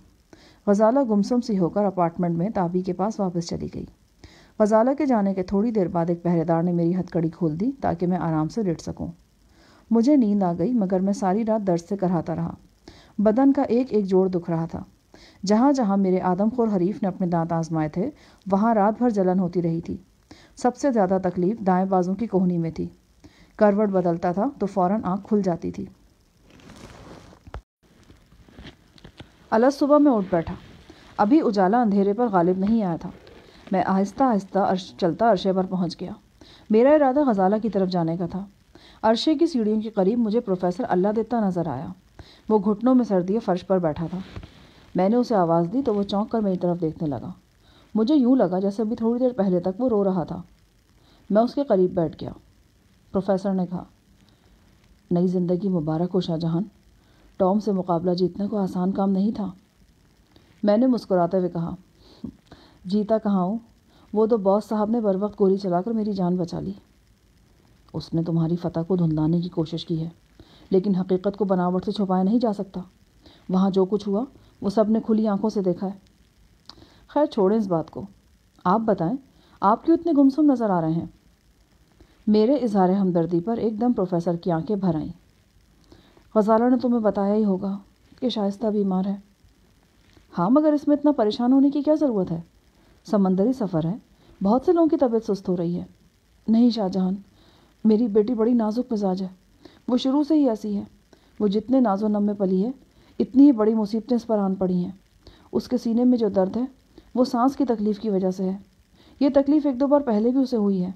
غزالہ گمسم سی ہو کر اپارٹمنٹ میں تابی کے پاس واپس چلی گئی۔ غزالہ کے جانے کے تھوڑی دیر بعد ایک پہرے دار نے میری ہتھکڑی کھول دی تاکہ میں آرام سے لیٹ سکوں۔ مجھے نیند آ گئی مگر میں ساری رات درد سے کرہاتا رہا۔ بدن کا ایک ایک جوڑ دکھ رہا تھا۔ جہاں جہاں میرے آدم خور حریف نے اپنے دانت آزمائے تھے وہاں رات بھر جلن ہوتی رہی تھی۔ سب سے زیادہ تکلیف دائیں بازو کی کوہنی میں تھی۔ کروٹ بدلتا تھا تو فوراً آنکھ کھل جاتی تھی۔ الگ صبح میں اٹھ بیٹھا۔ ابھی اجالا اندھیرے پر غالب نہیں آیا تھا۔ میں آہستہ آہستہ چلتا عرشے پر پہنچ گیا۔ میرا ارادہ غزالہ کی طرف جانے کا تھا۔ عرشے کی سیڑھیوں کے قریب مجھے پروفیسر اللہ دیتا نظر آیا۔ وہ گھٹنوں میں سر دیے فرش پر بیٹھا تھا۔ میں نے اسے آواز دی تو وہ چونک کر میری طرف دیکھنے لگا۔ مجھے یوں لگا جیسے ابھی تھوڑی دیر پہلے تک وہ رو رہا تھا۔ میں اس کے قریب بیٹھ گیا۔ پروفیسر نے کہا، نئی زندگی مبارک ہو شاہ جہان۔ ٹام سے مقابلہ جیتنا کوئی آسان کام نہیں تھا۔ میں نے مسکراتے ہوئے کہا، جیتا کہاں ہوں، وہ تو باس صاحب نے بر وقت گولی چلا کر میری جان بچا لی۔ اس نے تمہاری فتح کو دھندلانے کی کوشش کی ہے لیکن حقیقت کو بناوٹ سے چھپایا نہیں جا سکتا۔ وہاں جو کچھ ہوا وہ سب نے کھلی آنکھوں سے دیکھا ہے۔ خیر چھوڑیں اس بات کو، آپ بتائیں آپ کیوں اتنے گمسم نظر آ رہے ہیں؟ میرے اظہار ہمدردی پر ایک دم پروفیسر کی آنکھیں بھر آئیں۔ غزالہ نے تمہیں بتایا ہی ہوگا کہ شائستہ بیمار ہے۔ ہاں مگر اس میں اتنا پریشان ہونے کی کیا ضرورت ہے؟ سمندری سفر ہے، بہت سے لوگوں کی طبیعت سست ہو رہی ہے۔ نہیں شاہ جہان، میری بیٹی بڑی نازک مزاج ہے، وہ شروع سے ہی ایسی ہے۔ وہ جتنے ناز و نم میں پلی ہے اتنی ہی بڑی مصیبتیں اس پر آن پڑی ہیں۔ اس کے سینے میں جو درد ہے وہ سانس کی تکلیف کی وجہ سے ہے۔ یہ تکلیف 1-2 بار پہلے بھی اسے ہوئی ہے۔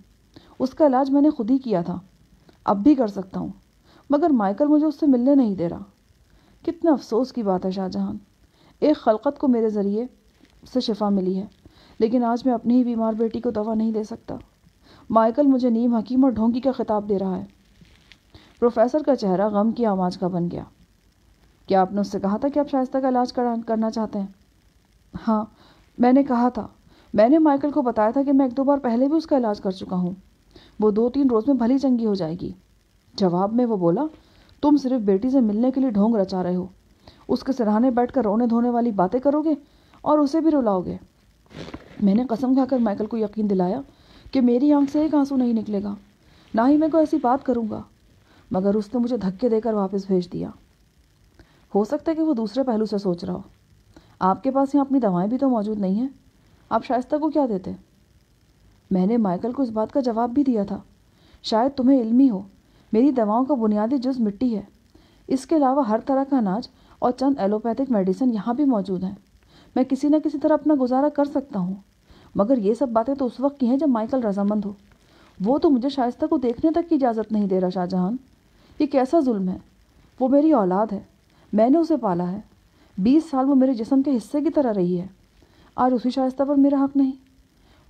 اس کا علاج میں نے خود ہی کیا تھا، اب بھی کر سکتا ہوں، مگر مائیکل مجھے اس سے ملنے نہیں دے رہا۔ کتنا افسوس کی بات ہے شاہ جہان، ایک خلقت کو میرے ذریعے سے شفا ملی ہے لیکن آج میں اپنی ہی بیمار بیٹی کو دوا نہیں دے سکتا۔ مائیکل مجھے نیم حکیم اور ڈھونگی کا خطاب دے رہا ہے۔ پروفیسر کا چہرہ غم کی آماج کا بن گیا۔ کیا آپ نے اس سے کہا تھا کہ آپ شائستہ کا علاج کرنا چاہتے ہیں؟ ہاں، میں نے کہا تھا۔ میں نے مائیکل کو بتایا تھا کہ میں 1-2 بار پہلے بھی اس کا علاج کر چکا ہوں، وہ 2-3 روز میں بھلی چنگی ہو جائے گی۔ جواب میں وہ بولا، تم صرف بیٹی سے ملنے کے لیے ڈھونگ رچا رہے ہو، اس کے سرہانے بیٹھ کر رونے دھونے والی باتیں کرو گے اور اسے بھی رلاؤ گے۔ میں نے قسم کھا کر مائیکل کو یقین دلایا کہ میری آنکھ سے ایک آنسو نہیں نکلے گا، نہ ہی میں کوئی ایسی بات کروں گا، مگر اس نے مجھے دھکے دے کر واپس بھیج دیا۔ ہو سکتا ہے کہ وہ دوسرے پہلو سے سوچ رہا ہو۔ آپ کے پاس یہاں اپنی دوائیں بھی تو موجود نہیں ہیں، آپ شائستہ کو کیا دیتے؟ میں نے مائیکل کو اس بات کا جواب بھی دیا تھا، شاید تمہیں علم ہی ہو، میری دواؤں کا بنیادی جز مٹی ہے۔ اس کے علاوہ ہر طرح کا اناج اور چند ایلوپیتھک میڈیسن یہاں بھی موجود ہیں۔ میں کسی نہ کسی طرح اپنا گزارا کر سکتا ہوں، مگر یہ سب باتیں تو اس وقت کی ہیں جب مائیکل رضامند ہو۔ وہ تو مجھے شائستہ کو دیکھنے تک کی اجازت نہیں دے رہا شاہ جہان۔ یہ کیسا ظلم ہے؟ وہ میری اولاد ہے، میں نے اسے پالا ہے، 20 سال وہ میرے جسم کے حصے کی طرح رہی ہے۔ آج اسی شائستہ پر میرا حق نہیں؟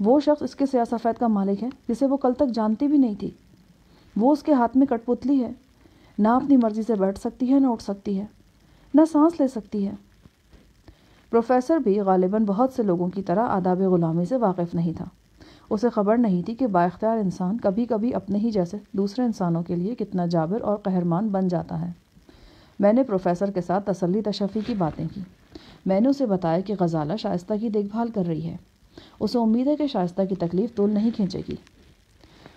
وہ شخص اس کے سیاہ سفید کا مالک ہے جسے وہ کل تک جانتی بھی نہیں تھی۔ وہ اس کے ہاتھ میں کٹ پتلی ہے، نہ اپنی مرضی سے بیٹھ سکتی ہے، نہ اٹھ سکتی ہے، نہ سانس لے سکتی ہے۔ پروفیسر بھی غالباً بہت سے لوگوں کی طرح آداب غلامی سے واقف نہیں تھا۔ اسے خبر نہیں تھی کہ بااختیار انسان کبھی کبھی اپنے ہی جیسے دوسرے انسانوں کے لیے کتنا جابر اور قہرمان بن جاتا ہے۔ میں نے پروفیسر کے ساتھ تسلی تشفی کی باتیں کی۔ میں نے اسے بتایا کہ غزالہ شائستہ کی دیکھ بھال کر رہی ہے، اسے امید ہے کہ شائستہ کی تکلیف طول نہیں کھینچے گی۔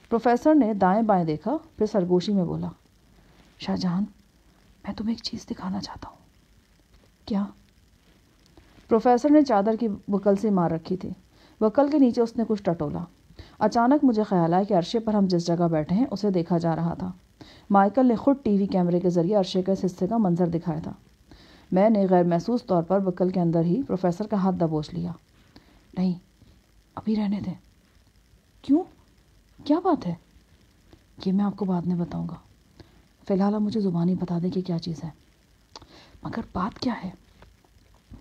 پروفیسر نے دائیں بائیں دیکھا، پھر سرگوشی میں بولا، شاہ جہان، میں تمہیں ایک چیز دکھانا چاہتا ہوں۔ کیا؟ پروفیسر نے چادر کی بکل سے مار رکھی تھی، بکل کے نیچے اس نے کچھ ٹٹولا۔ اچانک مجھے خیال آیا کہ عرشے پر ہم جس جگہ بیٹھے ہیں اسے دیکھا جا رہا تھا۔ مائیکل نے خود ٹی وی کیمرے کے ذریعے عرشے کے اس حصے کا منظر دکھایا تھا۔ میں نے غیر محسوس طور پر بکل کے اندر ہی پروفیسر کا ہاتھ دبوچ لیا۔ نہیں، ابھی رہنے دیں۔ کیوں؟ کیا بات ہے؟ یہ میں آپ کو بعد میں بتاؤں گا، فی الحال آپ مجھے زبانی بتا دیں کہ کیا چیز ہے۔ مگر بات کیا ہے؟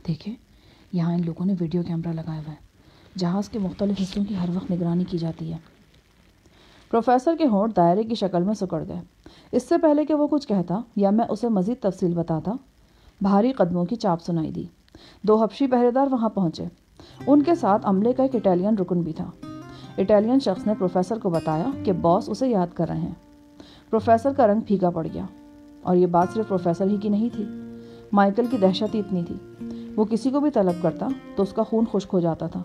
دیکھیں، یہاں ان لوگوں نے ویڈیو کیمرہ لگایا ہوا ہے، جہاز کے مختلف حصوں کی ہر وقت نگرانی کی جاتی ہے۔ پروفیسر کے ہونٹ دائرے کی شکل میں سکڑ گئے۔ اس سے پہلے کہ وہ کچھ کہتا یا میں اسے مزید تفصیل بتاتا، بھاری قدموں کی چاپ سنائی دی۔ 2 حبشی پہرے دار وہاں پہنچے، ان کے ساتھ عملے کا ایک اٹالین رکن بھی تھا۔ اٹالین شخص نے پروفیسر کو بتایا کہ باس اسے یاد کر رہے ہیں۔ پروفیسر کا رنگ پھیکا پڑ گیا، اور یہ بات صرف پروفیسر ہی کی نہیں تھی، مائیکل کی دہشت ہی اتنی تھی، وہ کسی کو بھی طلب کرتا تو اس کا خون خشک ہو جاتا تھا۔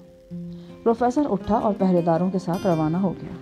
پروفیسر اٹھا اور پہرے داروں کے ساتھ روانہ ہو گیا۔